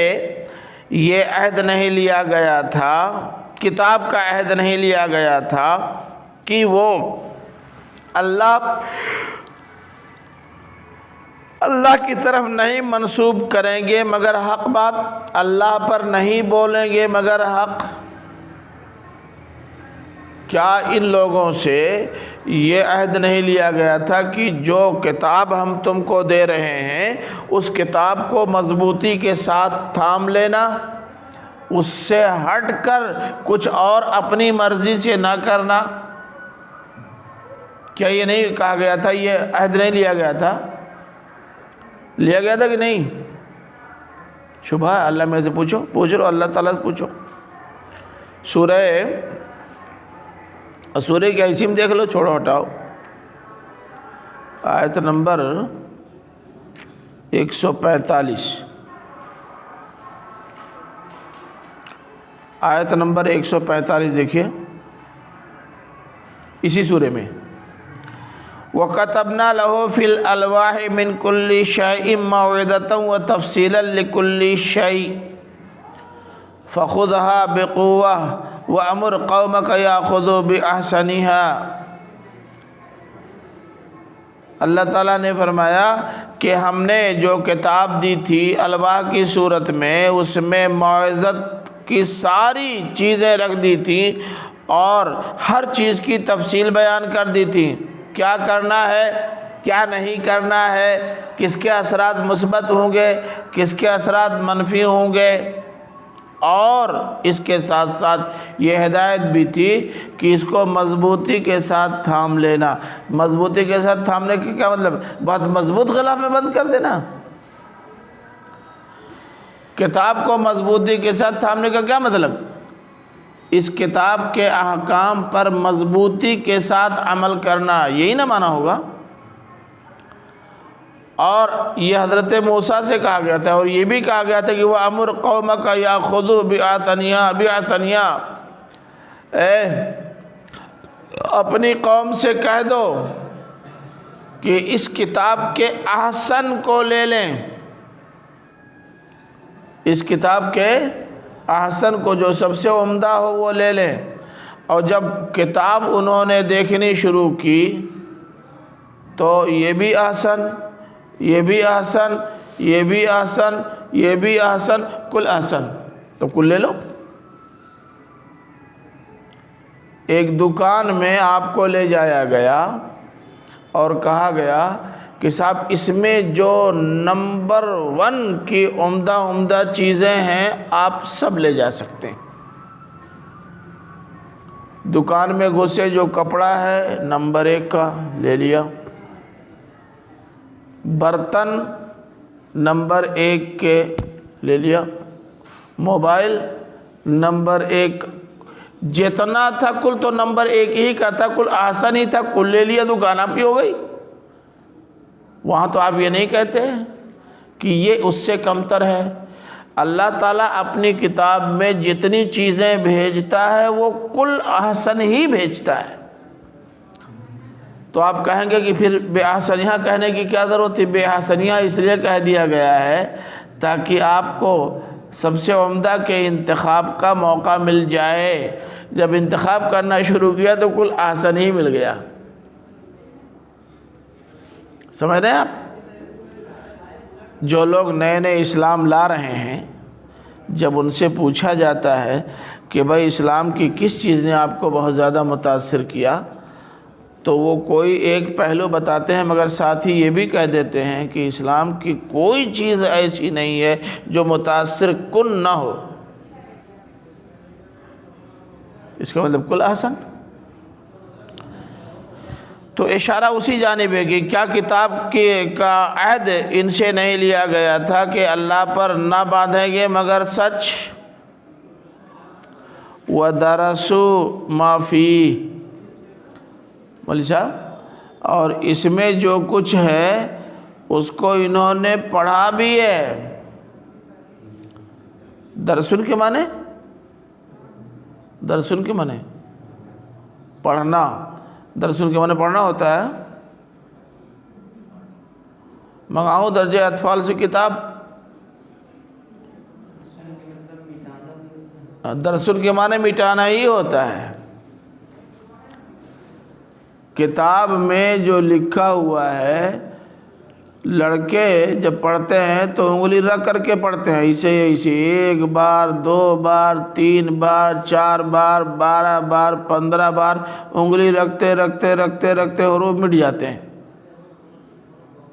A: یہ عہد نہیں لیا گیا تھا، کتاب کا عہد نہیں لیا گیا تھا کہ وہ اللہ کی طرف نہیں منسوب کریں گے مگر حق بات، اللہ پر نہیں بولیں گے مگر حق؟ کیا ان لوگوں سے یہ عہد نہیں لیا گیا تھا کہ جو کتاب ہم تم کو دے رہے ہیں اس کتاب کو مضبوطی کے ساتھ تھام لینا، اس سے ہٹ کر کچھ اور اپنی مرضی سے نہ کرنا؟ کیا یہ نہیں کہا گیا تھا، یہ عہد نہیں لیا گیا تھا؟ لیا گیا تھا کہ نہیں؟ شبہ ہے؟ اللہ میں سے پوچھ لو، اللہ تعالیٰ سے پوچھو۔ سورہ کی اسم دیکھ لو، چھوڑو ہٹاؤ، آیت نمبر 145، آیت نمبر 145 دیکھیے اسی سورے میں، وَكَتَبْنَا لَهُ فِي الْأَلْوَاحِ مِنْ كُلِّ شَيْءٍ مَوْعِظَةً وَتَفْصِيلًا لِكُلِّ شَيْءٍ فَخُذْهَا بِقُوَّةٍ وَأَمُرْ قَوْمَكَ يَأْخُذُوا بِأَحْسَنِهَا۔ اللہ تعالیٰ نے فرمایا کہ ہم نے جو کتاب دی تھی الواح کی صورت میں، اس میں موعظت کی ساری چیزیں رکھ دی تھی اور ہر چیز کی تفصیل بیان کر دی تھی، کیا کرنا ہے کیا نہیں کرنا ہے، کس کے اثرات مثبت ہوں گے، کس کے اثرات منفی ہوں گے، اور اس کے ساتھ ساتھ یہ ہدایت بھی تھی کہ اس کو مضبوطی کے ساتھ تھام لینا۔ مضبوطی کے ساتھ تھامنے کی کیا مطلب؟ بہت مضبوط غلاف میں بند کر دینا۔ کتاب کو مضبوطی کے ساتھ تھامنے کا کیا مطلب؟ اس کتاب کے احکام پر مضبوطی کے ساتھ عمل کرنا، یہی نہ مانا ہوگا۔ اور یہ حضرت موسیٰ سے کہا گیا تھا، اور یہ بھی کہا گیا تھا کہ وَأَمُرْ قَوْمَكَ يَأْخُذُوا بِأَحْسَنِهَا، اپنی قوم سے کہہ دو کہ اس کتاب کے احسن کو لے لیں، اس کتاب کے احسن کو، جو سب سے عمدہ ہو وہ لے لیں۔ اور جب کتاب انہوں نے دیکھنی شروع کی تو یہ بھی احسن، یہ بھی احسن، یہ بھی احسن، یہ بھی احسن، کل احسن، تو کل لے لو۔ ایک دکان میں آپ کو لے جایا گیا اور کہا گیا کہ صاحب اس میں جو نمبر 1 کی عمدہ چیزیں ہیں آپ سب لے جا سکتے ہیں۔ دکان میں گھسے، جو کپڑا ہے نمبر 1 کا لے لیا، برتن نمبر 1 کے لے لیا، موبائل نمبر 1، جتنا تھا کل تو نمبر 1 ہی کا تھا، کل احسن ہی تھا، کل لے لیا، دکان آپ کی ہو گئی۔ وہاں تو آپ یہ نہیں کہتے کہ یہ اس سے کمتر ہے۔ اللہ تعالیٰ اپنی کتاب میں جتنی چیزیں بھیجتا ہے وہ کل احسن ہی بھیجتا ہے۔ تو آپ کہیں گے کہ پھر بے احسنیہ کہنے کی کیا ضرورت تھی؟ بے احسنیہ اس لیے کہہ دیا گیا ہے تاکہ آپ کو سب سے عمدہ کے انتخاب کا موقع مل جائے۔ جب انتخاب کرنا شروع کیا تو کل احسن ہی مل گیا۔ سمجھ رہے ہیں آپ؟ جو لوگ نئے اسلام لا رہے ہیں، جب ان سے پوچھا جاتا ہے کہ بھائی اسلام کی کس چیز نے آپ کو بہت زیادہ متاثر کیا، تو وہ کوئی ایک پہلو بتاتے ہیں، مگر ساتھ ہی یہ بھی کہہ دیتے ہیں کہ اسلام کی کوئی چیز ایسی نہیں ہے جو متاثر کن نہ ہو۔ اس کا مطلب کل احسن۔ تو اشارہ اسی جانب ہے کہ کیا کتاب کا عہد ان سے نہیں لیا گیا تھا کہ اللہ پر نہ باندھیں گے مگر سچ؟ وَدَرَسُوا مَا فِيهِ، مولوی صاحب، اور اس میں جو کچھ ہے اس کو انہوں نے پڑھا بھی ہے۔ درسن کے معنی؟ درسن کے معنی پڑھنا، درسن کے معنی پڑھنا ہوتا ہے۔ منگاؤں درجہ اطفال سے کتاب، درسن کے معنی مٹانا ہی ہوتا ہے۔ کتاب میں جو لکھا ہوا ہے، لڑکے جب پڑھتے ہیں تو انگلی رکھ کر کے پڑھتے ہیں، اسے ایسے 1 بار 2 بار 3 بار 4 بار 12 بار 15 بار انگلی رکھتے رکھتے رکھتے رکھتے حروف مٹ جاتے ہیں،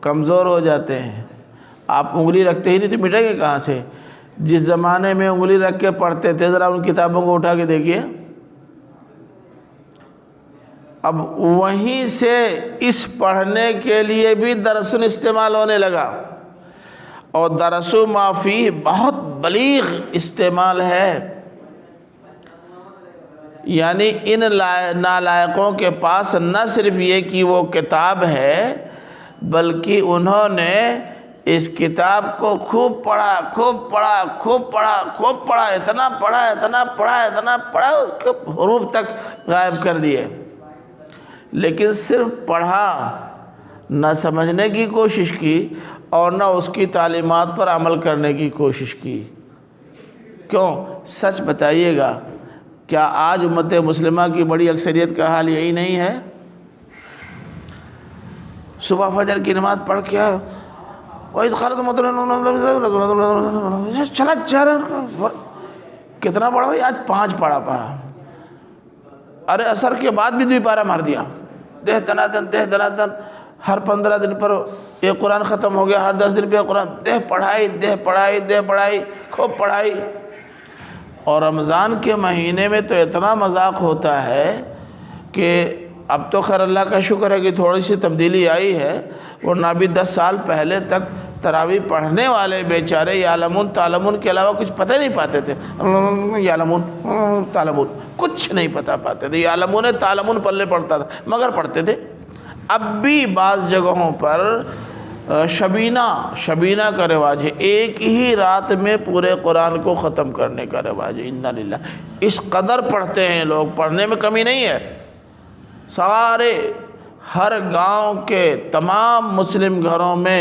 A: کمزور ہو جاتے ہیں۔ آپ انگلی رکھتے ہی نہیں تو مٹیں گے کہاں سے؟ جس زمانے میں انگلی رکھ کے پڑھتے تھے ذرا ان کتابوں کو اٹھا کے دیکھیے، اب وہیں سے اس پڑھنے کے لیے بھی درسن استعمال ہونے لگا، اور درسوا ما فیہ بہت بلیغ استعمال ہے، یعنی ان نالائقوں کے پاس نہ صرف یہ کہ وہ کتاب ہے، بلکہ انہوں نے اس کتاب کو خوب پڑھا خوب پڑھا خوب پڑھا خوب پڑھا، اتنا پڑھا اتنا پڑھا اتنا پڑھا، اس کے حروف تک غائب کر دیے، لیکن صرف پڑھا، نہ سمجھنے کی کوشش کی اور نہ اس کی تعلیمات پر عمل کرنے کی کوشش کی۔ کیوں؟ سچ بتائیے گا، کیا آج امت مسلمہ کی بڑی اکثریت کا حال یہی نہیں ہے؟ صبح فجر کی نماز پڑھ کے وَإِذْ خَلَتْ چلا جا رہا، کتنا پڑھا بھائی؟ آج 5 پڑھا۔ ارے عصر کے بعد بھی 2 پارہ مار دیا، دہ دنادن، ہر 15 دن پر ایک قرآن ختم ہو گیا، ہر 10 دن پہ قرآن، دہ پڑھائی خوب پڑھائی۔ اور رمضان کے مہینے میں تو اتنا مذاق ہوتا ہے کہ اب تو خیر اللہ کا شکر ہے کہ تھوڑی سی تبدیلی آئی ہے، ورنہ بھی 10 سال پہلے تک تراویح پڑھنے والے بیچارے یعلمون تعلمون کے علاوہ کچھ پتہ نہیں پاتے تھے، یعلمون تعلمون کچھ نہیں پتہ پاتے تھے، یعلمون تعلمون پلے پڑھتا تھا مگر پڑھتے تھے۔ اب بھی بعض جگہوں پر شبینہ کا رواج ہے، ایک ہی رات میں پورے قرآن کو ختم کرنے کا رواج ہے۔ انا للہ، اس قدر پڑھتے ہیں لوگ، پڑھنے میں کمی نہیں ہے۔ سارے ہر گاؤں کے تمام مسلم گھروں میں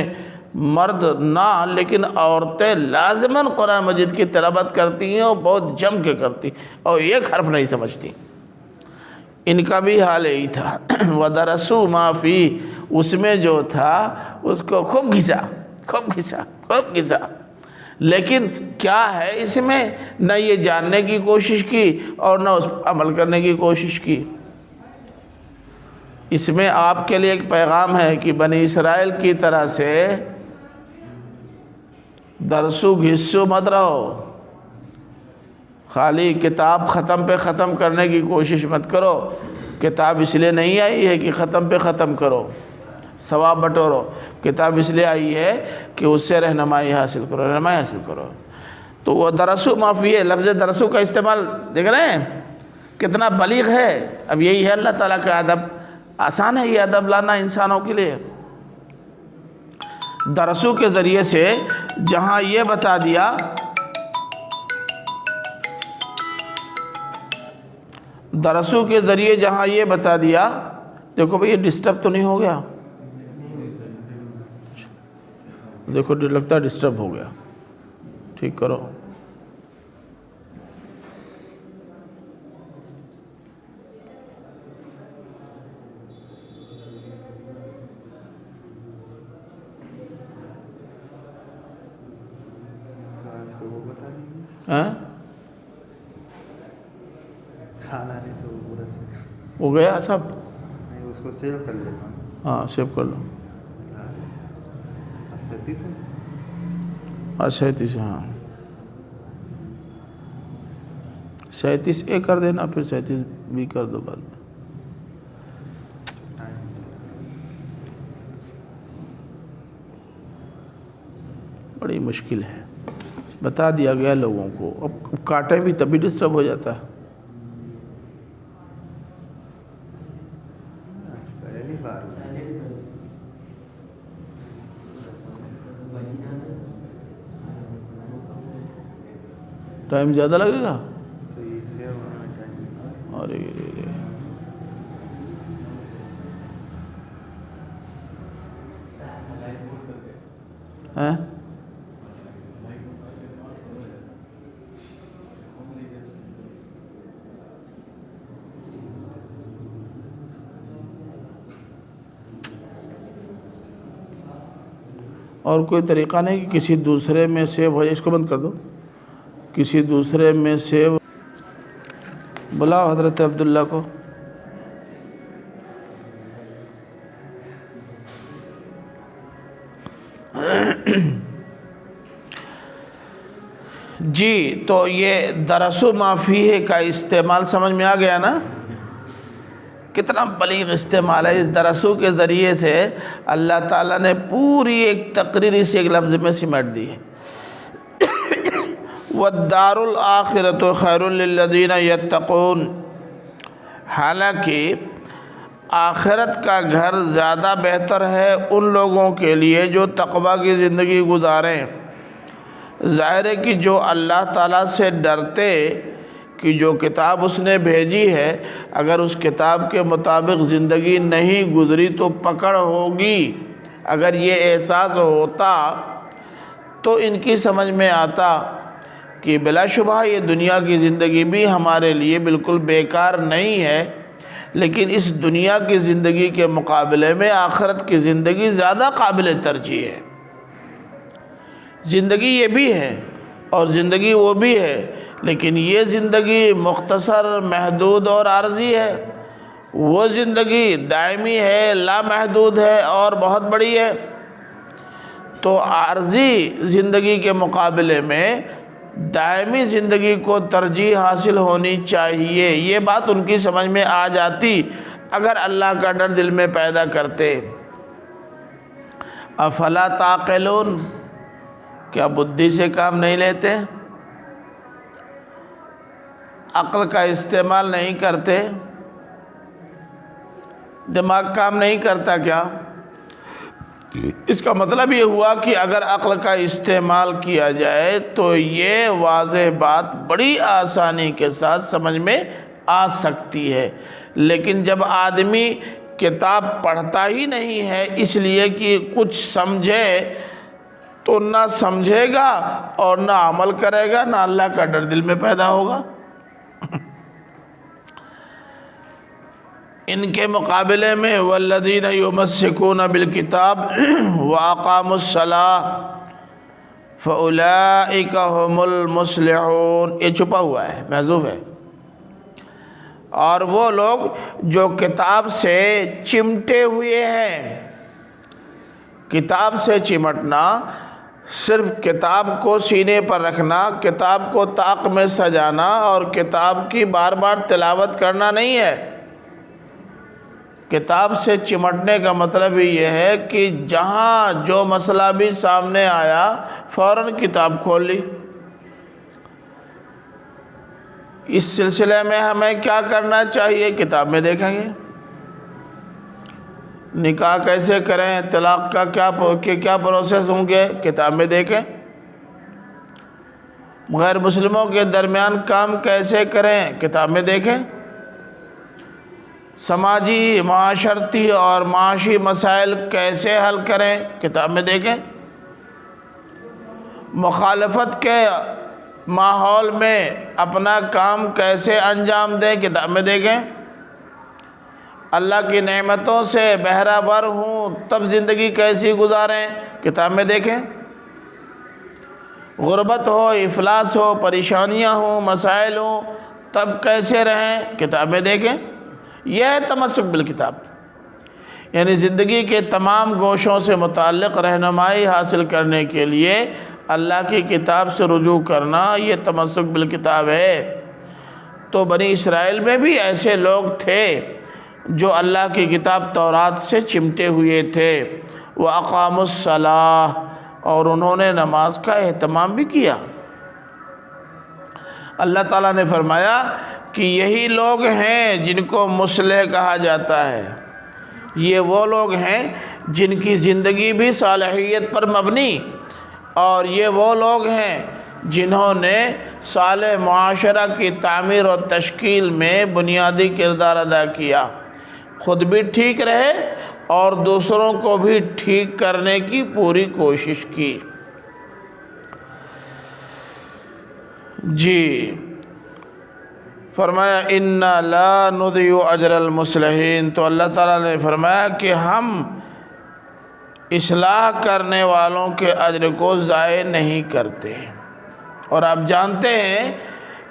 A: مرد نہ لیکن عورتیں لازماً قرآن مجید کی تلاوت کرتی ہیں، اور بہت جم کے کرتی، اور ایک حرف نہیں سمجھتی۔ ان کا بھی حال یہی تھا۔ وَدَرَسُوا مَا فِيهِ، اس میں جو تھا اس کو خوب گھسا، لیکن کیا ہے اس میں؟ نہ یہ جاننے کی کوشش کی اور نہ اس پر عمل کرنے کی کوشش کی۔ اس میں آپ کے لیے ایک پیغام ہے کہ بنی اسرائیل کی طرح سے درسو گھسو مت رہو، خالی کتاب ختم پہ ختم کرنے کی کوشش مت کرو۔ کتاب اس لیے نہیں آئی ہے کہ ختم پہ ختم کرو، ثواب بٹورو، کتاب اس لیے آئی ہے کہ اس سے رہنمائی حاصل کرو۔ تو وہ درسو معافی ہے، لفظ درسو کا استعمال دیکھ رہے ہیں کتنا بلیغ ہے۔ اب یہی ہے اللہ تعالیٰ کا ادب، آسان ہے یہ ادب لانا انسانوں کے لیے۔ درسو کے ذریعے سے جہاں یہ بتا دیا، درسو کے ذریعے جہاں یہ بتا دیا، دیکھو بھئی یہ ڈسٹرب تو نہیں ہو گیا؟ دیکھو لگتا ہے ڈسٹرب ہو گیا، ٹھیک کرو۔ ہو گیا سب؟
B: اس کو سیو کر لینا۔
A: ہاں سیو کر لو۔ 37 ہاں 37 اے کر دینا، پھر 37 بھی کر دو بعد میں۔ بڑی مشکل ہے، بتا دیا گیا لوگوں کو، اب کاٹے بھی تبھی ڈسٹرب ہو جاتا ہے۔
B: پہلی بار
A: ٹائم زیادہ لگے گا؟
B: تو یہ سیو ہونے میں ٹائم لگتا
A: ارے ہیں اور کوئی طریقہ نہیں کہ کسی دوسرے میں سیو ہو جائے؟ اس کو بند کر دو، کسی دوسرے میں سیو، بلاؤ حضرت عبداللہ کو۔ جی تو یہ درس و ما فیہ کا استعمال سمجھ میں آ گیا نا؟ کتنا بلیغ استعمال ہے۔ اس درسو کے ذریعے سے اللہ تعالیٰ نے پوری ایک تقریر اس ایک لفظ میں سمیٹ دی ہے۔ وَالدَّارُ الْآخِرَةُ خَيْرٌ لِلَّذِينَ يَتَّقُونَ، حالانکہ آخرت کا گھر زیادہ بہتر ہے ان لوگوں کے لیے جو تقوی کی زندگی گزاریں۔ ظاہر ہے کہ جو اللہ تعالیٰ سے ڈرتے کہ جو کتاب اس نے بھیجی ہے، اگر اس کتاب کے مطابق زندگی نہیں گزری تو پکڑ ہوگی، اگر یہ احساس ہوتا تو ان کی سمجھ میں آتا کہ بلا شبہ یہ دنیا کی زندگی بھی ہمارے لیے بالکل بیکار نہیں ہے، لیکن اس دنیا کی زندگی کے مقابلے میں آخرت کی زندگی زیادہ قابل ترجیح ہے۔ زندگی یہ بھی ہے اور زندگی وہ بھی ہے، لیکن یہ زندگی مختصر، محدود اور عارضی ہے، وہ زندگی دائمی ہے، لامحدود ہے اور بہت بڑی ہے۔ تو عارضی زندگی کے مقابلے میں دائمی زندگی کو ترجیح حاصل ہونی چاہیے، یہ بات ان کی سمجھ میں آ جاتی اگر اللہ کا ڈر دل میں پیدا کرتے۔ افلا تعقلون، کیا بدھی سے کام نہیں لیتے؟ عقل کا استعمال نہیں کرتے؟ دماغ کام نہیں کرتا کیا؟ اس کا مطلب یہ ہوا کہ اگر عقل کا استعمال کیا جائے تو یہ واضح بات بڑی آسانی کے ساتھ سمجھ میں آ سکتی ہے، لیکن جب آدمی کتاب پڑھتا ہی نہیں ہے اس لیے کہ کچھ سمجھے، تو نہ سمجھے گا اور نہ عمل کرے گا، نہ اللہ کا ڈر دل میں پیدا ہوگا۔ ان کے مقابلے میں والذین یمسکون بالکتاب واقاموا الصلاۃ فاولئک هم المصلحون، یہ چھپا ہوا ہے، محذوف ہے۔ اور وہ لوگ جو کتاب سے چمٹے ہوئے ہیں، کتاب سے چمٹنا صرف کتاب کو سینے پر رکھنا، کتاب کو طاق میں سجانا اور کتاب کی بار بار تلاوت کرنا نہیں ہے۔ کتاب سے چمٹنے کا مطلب یہ ہے کہ جہاں جو مسئلہ بھی سامنے آیا فوراً کتاب کھول لی۔ اس سلسلے میں ہمیں کیا کرنا چاہیے؟ کتاب میں دیکھیں گے۔ نکاح کیسے کریں، طلاق کا کیا پروسیس ہوں گے، کتاب میں دیکھیں۔ غیر مسلموں کے درمیان کام کیسے کریں، کتاب میں دیکھیں۔ سماجی، معاشرتی اور معاشی مسائل کیسے حل کریں، کتاب میں دیکھیں۔ مخالفت کے ماحول میں اپنا کام کیسے انجام دیں، کتاب میں دیکھیں۔ اللہ کی نعمتوں سے بہرہ ور ہوں تب زندگی کیسی گزاریں، کتاب میں دیکھیں۔ غربت ہو، افلاس ہو، پریشانیاں ہوں، مسائل ہوں تب کیسے رہیں، کتاب میں دیکھیں۔ یہ ہے تمسک بالکتاب، یعنی زندگی کے تمام گوشوں سے متعلق رہنمائی حاصل کرنے کے لیے اللہ کی کتاب سے رجوع کرنا، یہ تمسک بالکتاب ہے۔ تو بنی اسرائیل میں بھی ایسے لوگ تھے جو اللہ کی کتاب تورات سے چمٹے ہوئے تھے۔ وَأَقَامُوا الصَّلَاةَ، اور انہوں نے نماز کا اہتمام بھی کیا۔ اللہ تعالیٰ نے فرمایا کہ یہی لوگ ہیں جن کو مصلح کہا جاتا ہے، یہ وہ لوگ ہیں جن کی زندگی بھی صالحیت پر مبنی، اور یہ وہ لوگ ہیں جنہوں نے صالح معاشرہ کی تعمیر و تشکیل میں بنیادی کردار ادا کیا، خود بھی ٹھیک رہے اور دوسروں کو بھی ٹھیک کرنے کی پوری کوشش کی۔ جی فرمایا اِنَّا لَا نُضِيعُ أَجْرَ الْمُصْلِحِينَ، تو اللہ تعالیٰ نے فرمایا کہ ہم اصلاح کرنے والوں کے اجر کو ضائع نہیں کرتے۔ اور آپ جانتے ہیں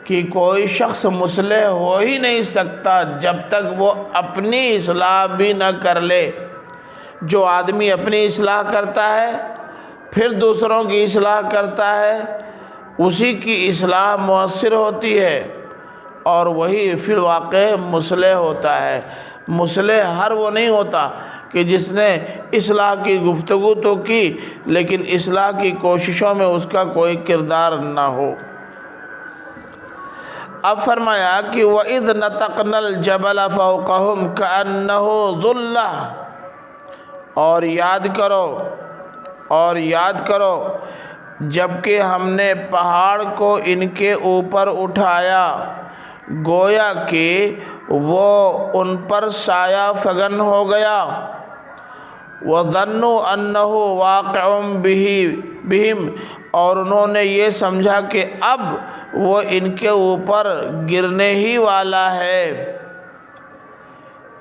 A: کہ کوئی شخص مصلح ہو ہی نہیں سکتا جب تک وہ اپنی اصلاح بھی نہ کر لے۔ جو آدمی اپنی اصلاح کرتا ہے پھر دوسروں کی اصلاح کرتا ہے، اسی کی اصلاح مؤثر ہوتی ہے اور وہی فی الواقع مصلح ہوتا ہے۔ مصلح ہر وہ نہیں ہوتا کہ جس نے اصلاح کی گفتگو تو کی لیکن اصلاح کی کوششوں میں اس کا کوئی کردار نہ ہو۔ اب فرمایا کہ وَإِذْ نَتَقْنَا الْجَبَلَ فَوْقَهُمْ كَأَنَّهُ ظُلَّةٌ، اور یاد کرو جبکہ ہم نے پہاڑ کو ان کے اوپر اٹھایا گویا کہ وہ ان پر سایہ فگن ہو گیا۔ وَظَنُّوا أَنَّهُ وَاقِعٌ بِهِمْ، اور انہوں نے یہ سمجھا کہ اب وہ ان کے اوپر گرنے ہی والا ہے۔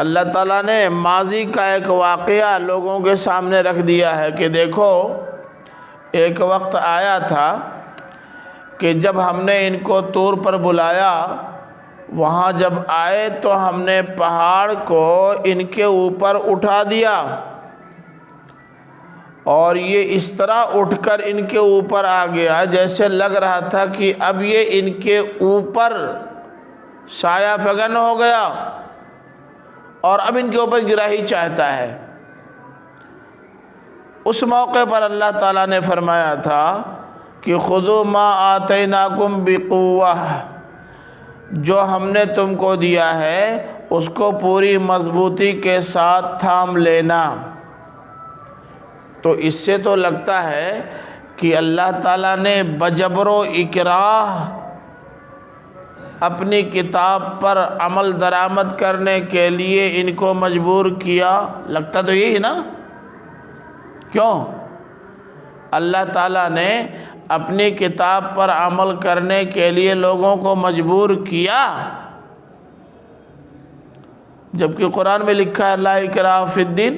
A: اللہ تعالیٰ نے ماضی کا ایک واقعہ لوگوں کے سامنے رکھ دیا ہے کہ دیکھو ایک وقت آیا تھا کہ جب ہم نے ان کو طور پر بلایا، وہاں جب آئے تو ہم نے پہاڑ کو ان کے اوپر اٹھا دیا اور یہ اس طرح اٹھ کر ان کے اوپر آ گیا جیسے لگ رہا تھا کہ اب یہ ان کے اوپر سایہ فگن ہو گیا اور اب ان کے اوپر گرا ہی چاہتا ہے۔ اس موقع پر اللہ تعالیٰ نے فرمایا تھا کہ خُذُوا مَا آتَيْنَاكُمْ بِقُوَّةٍ، جو ہم نے تم کو دیا ہے اس کو پوری مضبوطی کے ساتھ تھام لینا۔ تو اس سے تو لگتا ہے کہ اللہ تعالیٰ نے بجبر و اکراہ اپنی کتاب پر عمل درآمد کرنے کے لیے ان کو مجبور کیا، لگتا تو یہی نا؟ کیوں؟ اللہ تعالیٰ نے اپنی کتاب پر عمل کرنے کے لیے لوگوں کو مجبور کیا، جبکہ قرآن میں لکھا ہے لا اکراہ فی الدین،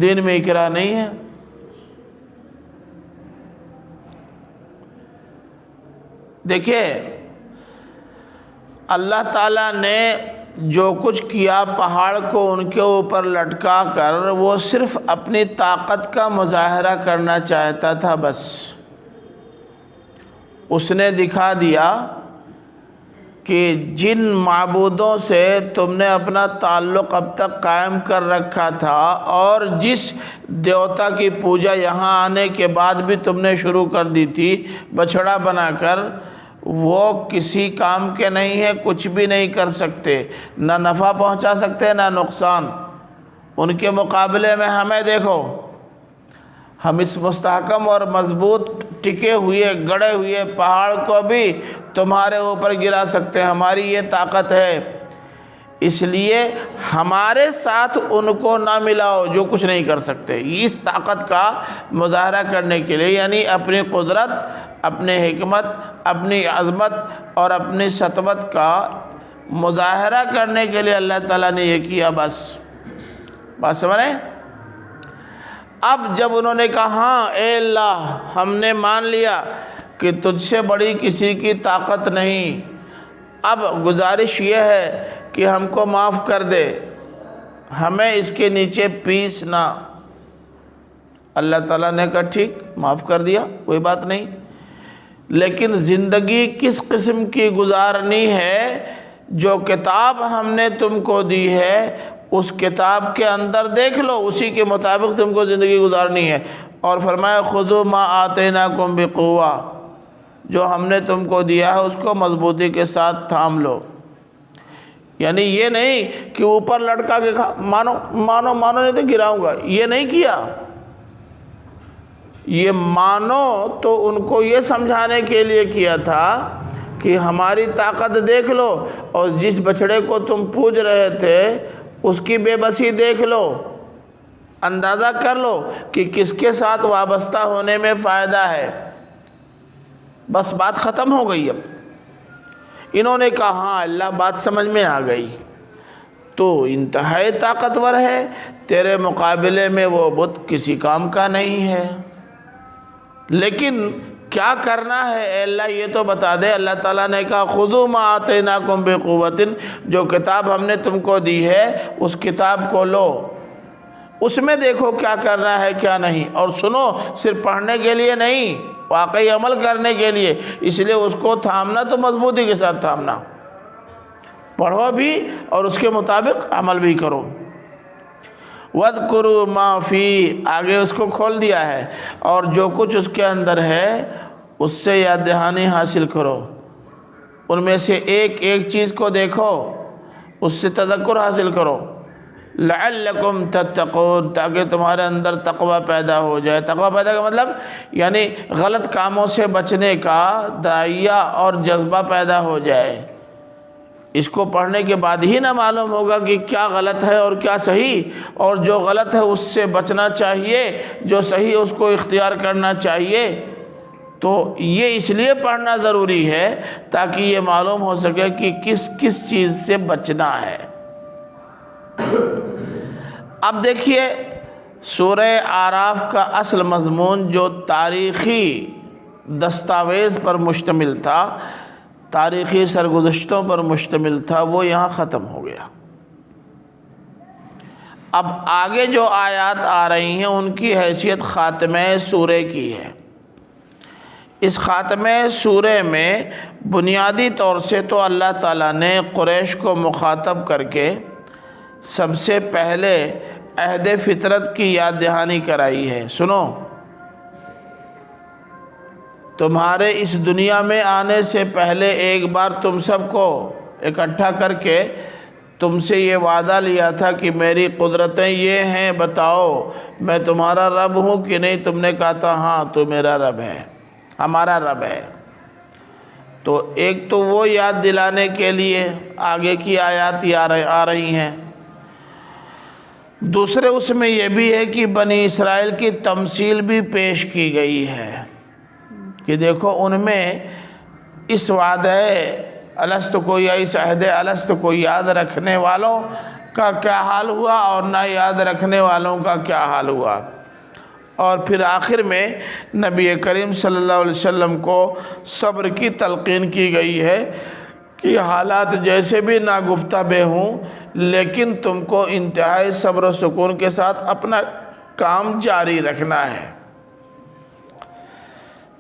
A: دین میں اکراہ نہیں ہے۔ دیکھیے اللہ تعالیٰ نے جو کچھ کیا پہاڑ کو ان کے اوپر لٹکا کر، وہ صرف اپنی طاقت کا مظاہرہ کرنا چاہتا تھا، بس اس نے دکھا دیا کہ جن معبودوں سے تم نے اپنا تعلق اب تک قائم کر رکھا تھا اور جس دیوتا کی پوجا یہاں آنے کے بعد بھی تم نے شروع کر دی تھی بچھڑا بنا کر، وہ کسی کام کے نہیں ہے، کچھ بھی نہیں کر سکتے، نہ نفع پہنچا سکتے نہ نقصان۔ ان کے مقابلے میں ہمیں دیکھو، ہم اس مستحکم اور مضبوط ٹکے ہوئے گڑے ہوئے پہاڑ کو بھی تمہارے اوپر گرا سکتے ہیں، ہماری یہ طاقت ہے۔ اس لیے ہمارے ساتھ ان کو نہ ملاؤ جو کچھ نہیں کر سکتے۔ اس طاقت کا مظاہرہ کرنے کے لیے، یعنی اپنی قدرت، اپنی حکمت، اپنی عظمت اور اپنی سطوت کا مظاہرہ کرنے کے لیے اللہ تعالیٰ نے یہ کیا، بس بات سمجھ رہے ہیں؟ اب جب انہوں نے کہا ہاں اے اللہ ہم نے مان لیا کہ تجھ سے بڑی کسی کی طاقت نہیں، اب گزارش یہ ہے کہ ہم کو معاف کر دے، ہمیں اس کے نیچے پیسنا۔ اللہ تعالیٰ نے کہا ٹھیک، معاف کر دیا، کوئی بات نہیں، لیکن زندگی کس قسم کی گزارنی ہے؟ جو کتاب ہم نے تم کو دی ہے اس کتاب کے اندر دیکھ لو، اسی کے مطابق تم کو زندگی گزارنی ہے۔ اور فرمایا خذوا ما آتیناکم بقوہ، جو ہم نے تم کو دیا ہے اس کو مضبوطی کے ساتھ تھام لو۔ یعنی یہ نہیں کہ اوپر لٹکا کے مانو مانو مانو نہیں تو گراؤں گا، یہ نہیں کیا۔ یہ مانو تو ان کو یہ سمجھانے کے لیے کیا تھا کہ ہماری طاقت دیکھ لو، اور جس بچڑے کو تم پوج رہے تھے اس کی بے بسی دیکھ لو، اندازہ کر لو کہ کس کے ساتھ وابستہ ہونے میں فائدہ ہے۔ بس بات ختم ہو گئی۔ اب انہوں نے کہا ہاں اللہ بات سمجھ میں آ گئی، تو انتہائی طاقتور ہے، تیرے مقابلے میں وہ بت کسی کام کا نہیں ہے، لیکن کیا کرنا ہے اے اللہ یہ تو بتا دے۔ اللہ تعالیٰ نے کہا خذوا ما آتیناکم بقوۃ، جو کتاب ہم نے تم کو دی ہے اس کتاب کو لو، اس میں دیکھو کیا کرنا ہے کیا نہیں، اور سنو صرف پڑھنے کے لیے نہیں، واقعی عمل کرنے کے لیے، اس لیے اس کو تھامنا تو مضبوطی کے ساتھ تھامنا، پڑھو بھی اور اس کے مطابق عمل بھی کرو۔ وَاذْكُرُوا مَا فِي، آگے اس کو کھول دیا ہے، اور جو کچھ اس کے اندر ہے اس سے یاد دہانی حاصل کرو، ان میں سے ایک ایک چیز کو دیکھو، اس سے تذکر حاصل کرو، لعلکم تتقون، تاکہ تمہارے اندر تقوی پیدا ہو جائے۔ تقوی پیدا کا مطلب یعنی غلط کاموں سے بچنے کا داعیہ اور جذبہ پیدا ہو جائے۔ اس کو پڑھنے کے بعد ہی نہ معلوم ہوگا کہ کیا غلط ہے اور کیا صحیح، اور جو غلط ہے اس سے بچنا چاہیے، جو صحیح اس کو اختیار کرنا چاہیے۔ تو یہ اس لیے پڑھنا ضروری ہے تاکہ یہ معلوم ہو سکے کہ کس کس چیز سے بچنا ہے۔ اب دیکھیے سورہ اعراف کا اصل مضمون جو تاریخی دستاویز پر مشتمل تھا، تاریخی سرگزشتوں پر مشتمل تھا، وہ یہاں ختم ہو گیا۔ اب آگے جو آیات آ رہی ہیں ان کی حیثیت خاتمہ سورہ کی ہے۔ اس خاتمہ سورہ میں بنیادی طور سے تو اللہ تعالیٰ نے قریش کو مخاطب کر کے سب سے پہلے عہد فطرت کی یاد دہانی کرائی ہے۔ سنو، تمہارے اس دنیا میں آنے سے پہلے ایک بار تم سب کو اکٹھا کر کے تم سے یہ وعدہ لیا تھا کہ میری قدرتیں یہ ہیں، بتاؤ میں تمہارا رب ہوں کہ نہیں؟ تم نے کہا تھا ہاں تو میرا رب ہے، ہمارا رب ہے۔ تو ایک تو وہ یاد دلانے کے لیے آگے کی آیات آ رہی ہیں، دوسرے اس میں یہ بھی ہے کہ بنی اسرائیل کی تمثیل بھی پیش کی گئی ہے کہ دیکھو ان میں اس وعدہ الست کو یا اس عہد الست کو یاد رکھنے والوں کا کیا حال ہوا اور نہ یاد رکھنے والوں کا کیا حال ہوا۔ اور پھر آخر میں نبی کریم صلی اللہ علیہ وسلم کو صبر کی تلقین کی گئی ہے کہ حالات جیسے بھی ناگفتہ بے ہوں لیکن تم کو انتہائی صبر و سکون کے ساتھ اپنا کام جاری رکھنا ہے۔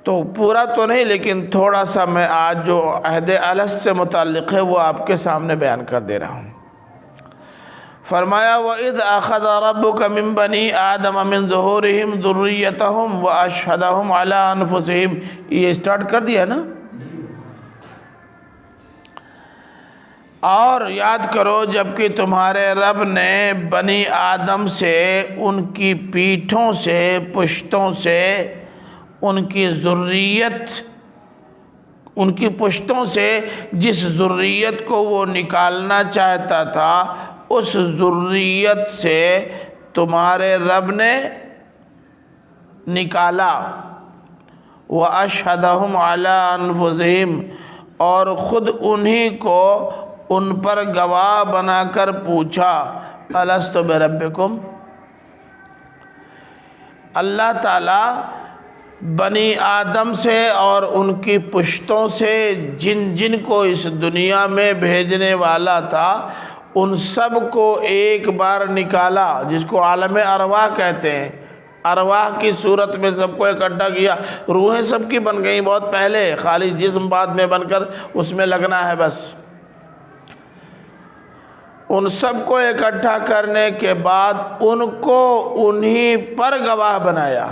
A: تو پورا تو نہیں لیکن تھوڑا سا میں آج جو عہد الست سے متعلق ہے وہ آپ کے سامنے بیان کر دے رہا ہوں۔ فرمایا وَإِذْ أَخَذَ رَبُّكَ مِن بَنِي آدَمَ مِن ظُهُورِهِمْ ذُرِّيَّتَهُمْ وَأَشْهَدَهُمْ عَلَىٰ أَنفُسِهِمْ، یہ سٹارٹ کر دیا نا۔ اور یاد کرو جبکہ تمہارے رب نے بنی آدم سے، ان کی پیٹھوں سے، پشتوں سے، ان کی ذریت، ان کی پشتوں سے جس ذریت کو وہ نکالنا چاہتا تھا اس ذریت سے تمہارے رب نے نکالا۔ وَأَشْهَدَهُمْ عَلَىٰ أَنفُسِهِمْ، اور خود انہی کو ان پر گواہ بنا کر پوچھا الست بربکم۔ اللہ تعالیٰ بنی آدم سے اور ان کی پشتوں سے جن جن کو اس دنیا میں بھیجنے والا تھا ان سب کو ایک بار نکالا، جس کو عالم ارواح کہتے ہیں۔ ارواح کی صورت میں سب کو اکٹھا کیا، روحیں سب کی بن گئیں بہت پہلے، خالی جسم بعد میں بن کر اس میں لگنا ہے بس۔ ان سب کو اکٹھا کرنے کے بعد ان کو انہی پر گواہ بنایا۔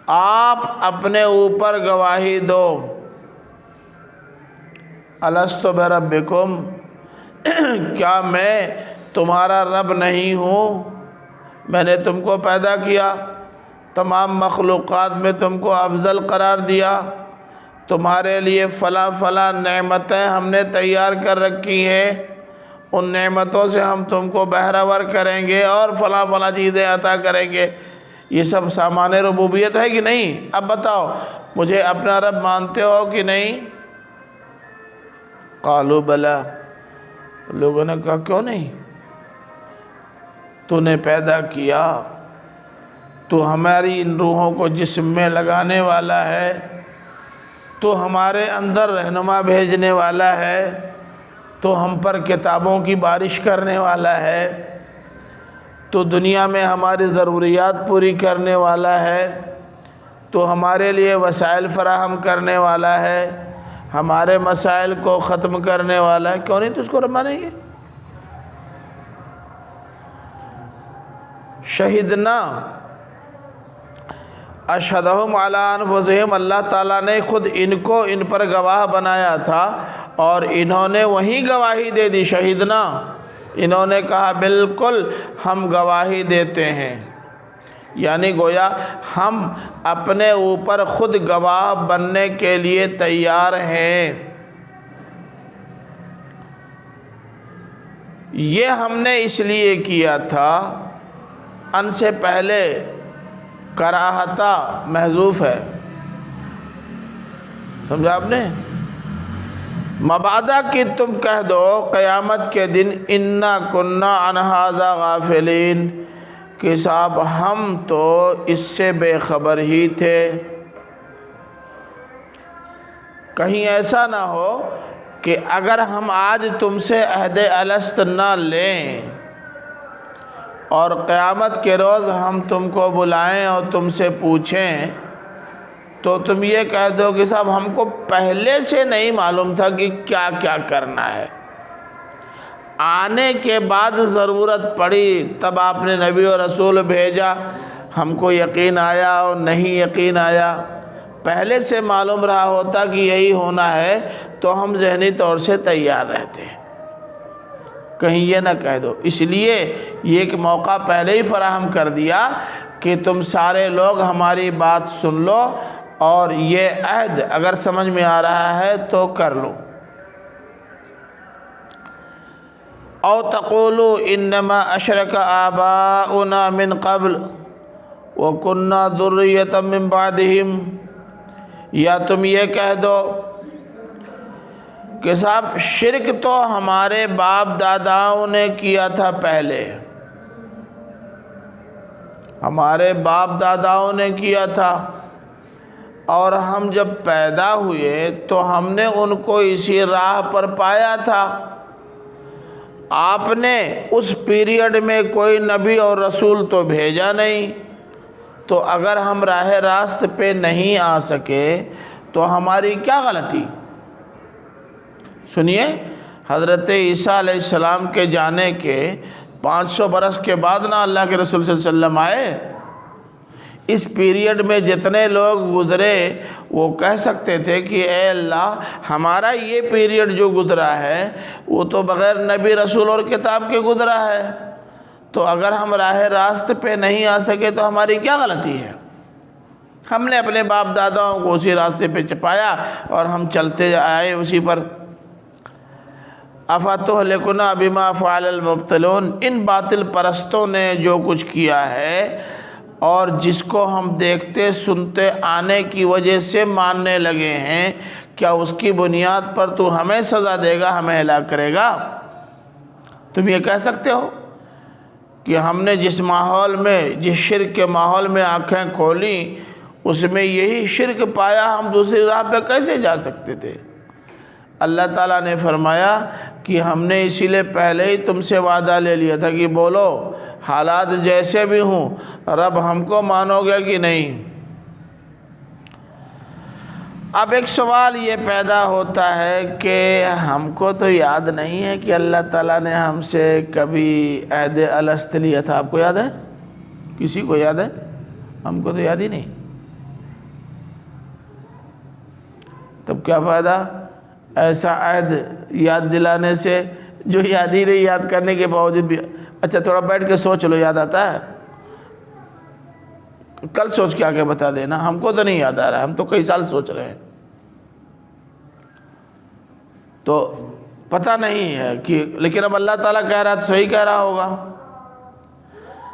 A: آپ اپنے اوپر گواہی دو، الست بربکم، کیا میں تمہارا رب نہیں ہوں؟ میں نے تم کو پیدا کیا، تمام مخلوقات میں تم کو افضل قرار دیا، تمہارے لیے فلاں فلاں نعمتیں ہم نے تیار کر رکھی ہیں، ان نعمتوں سے ہم تم کو بہرہور کریں گے اور فلاں فلاں چیزیں عطا کریں گے۔ یہ سب سامان ربوبیت ہے کہ نہیں؟ اب بتاؤ مجھے اپنا رب مانتے ہو کہ نہیں؟ قالوا بلا، لوگوں نے کہا کیوں نہیں؟ تو نے پیدا کیا، تو ہماری ان روحوں کو جسم میں لگانے والا ہے، تو ہمارے اندر رہنما بھیجنے والا ہے، تو ہم پر کتابوں کی بارش کرنے والا ہے، تو دنیا میں ہماری ضروریات پوری کرنے والا ہے، تو ہمارے لیے وسائل فراہم کرنے والا ہے، ہمارے مسائل کو ختم کرنے والا ہے، کیوں نہیں تجھ کو رب مانیں گے؟ شہدنا اشہدہم علی انفسہم، اللہ تعالیٰ نے خود ان کو ان پر گواہ بنایا تھا اور انہوں نے وہی گواہی دے دی۔ شہدنا، انہوں نے کہا بالکل ہم گواہی دیتے ہیں، یعنی گویا ہم اپنے اوپر خود گواہ بننے کے لیے تیار ہیں۔ یہ ہم نے اس لیے کیا تھا، ان سے پہلے کراہتا محذوف ہے، سمجھا آپ نے؟ مبادا کہ تم کہہ دو قیامت کے دن انا کننا عن ھذا غافلین، کہ صاحب ہم تو اس سے بے خبر ہی تھے۔ کہیں ایسا نہ ہو کہ اگر ہم آج تم سے عہد الست نہ لیں اور قیامت کے روز ہم تم کو بلائیں اور تم سے پوچھیں تو تم یہ کہہ دو کہ صاحب ہم کو پہلے سے نہیں معلوم تھا کہ کیا کیا کرنا ہے، آنے کے بعد ضرورت پڑی تب آپ نے نبی و رسول بھیجا، ہم کو یقین آیا اور نہیں یقین آیا۔ پہلے سے معلوم رہا ہوتا کہ یہی ہونا ہے تو ہم ذہنی طور سے تیار رہتے، کہیں یہ نہ کہہ دو۔ اس لیے یہ ایک موقع پہلے ہی فراہم کر دیا کہ تم سارے لوگ ہماری بات سن لو اور یہ عہد اگر سمجھ میں آ رہا ہے تو کر لو۔ او تقولوا انما اشرک آباؤنا من قبل وکننا ذریۃ من بعدہم، یا تم یہ کہہ دو کہ صاحب شرک تو ہمارے باپ داداؤں نے کیا تھا پہلے، ہمارے باپ داداؤں نے کیا تھا اور ہم جب پیدا ہوئے تو ہم نے ان کو اسی راہ پر پایا تھا۔ آپ نے اس پیریڈ میں کوئی نبی اور رسول تو بھیجا نہیں، تو اگر ہم راہ راست پہ نہیں آ سکے تو ہماری کیا غلطی؟ سنیے، حضرت عیسیٰ علیہ السلام کے جانے کے 500 برس کے بعد نہ اللہ کے رسول صلی اللہ علیہ وسلم آئے۔ اس پیریڈ میں جتنے لوگ گزرے وہ کہہ سکتے تھے کہ اے اللہ ہمارا یہ پیریڈ جو گزرا ہے وہ تو بغیر نبی رسول اور کتاب کے گزرا ہے، تو اگر ہم راہ راست پہ نہیں آ سکے تو ہماری کیا غلطی ہے؟ ہم نے اپنے باپ داداؤں کو اسی راستے پہ چپایا اور ہم چلتے آئے اسی پر۔ افتہلکنا بما فعل المبطلون، ان باطل پرستوں نے جو کچھ کیا ہے اور جس کو ہم دیکھتے سنتے آنے کی وجہ سے ماننے لگے ہیں، کیا اس کی بنیاد پر تو ہمیں سزا دے گا، ہمیں ہلاک کرے گا؟ تم یہ کہہ سکتے ہو کہ ہم نے جس ماحول میں، جس شرک کے ماحول میں آنکھیں کھولی اس میں یہی شرک پایا، ہم دوسری راہ پہ کیسے جا سکتے تھے؟ اللہ تعالیٰ نے فرمایا کہ ہم نے اسی لیے پہلے ہی تم سے وعدہ لے لیا تھا کہ بولو حالات جیسے بھی ہوں رب ہم کو مانو گے کہ نہیں؟ اب ایک سوال یہ پیدا ہوتا ہے کہ ہم کو تو یاد نہیں ہے کہ اللہ تعالیٰ نے ہم سے کبھی عہد الست لیا تھا. آپ کو یاد ہے؟ کسی کو یاد ہے؟ ہم کو تو یاد ہی نہیں. تب کیا فائدہ ایسا عہد یاد دلانے سے جو یاد ہی نہیں, یاد کرنے کے باوجود بھی. اچھا تھوڑا بیٹھ کے سوچ لو, یاد آتا ہے؟ کل سوچ کے آگے بتا دینا. ہم کو تو نہیں یاد آ رہا ہے, ہم تو کئی سال سوچ رہے ہیں. تو پتہ نہیں ہے کہ, لیکن اب اللہ تعالیٰ کہہ رہا تو صحیح کہہ رہا ہوگا.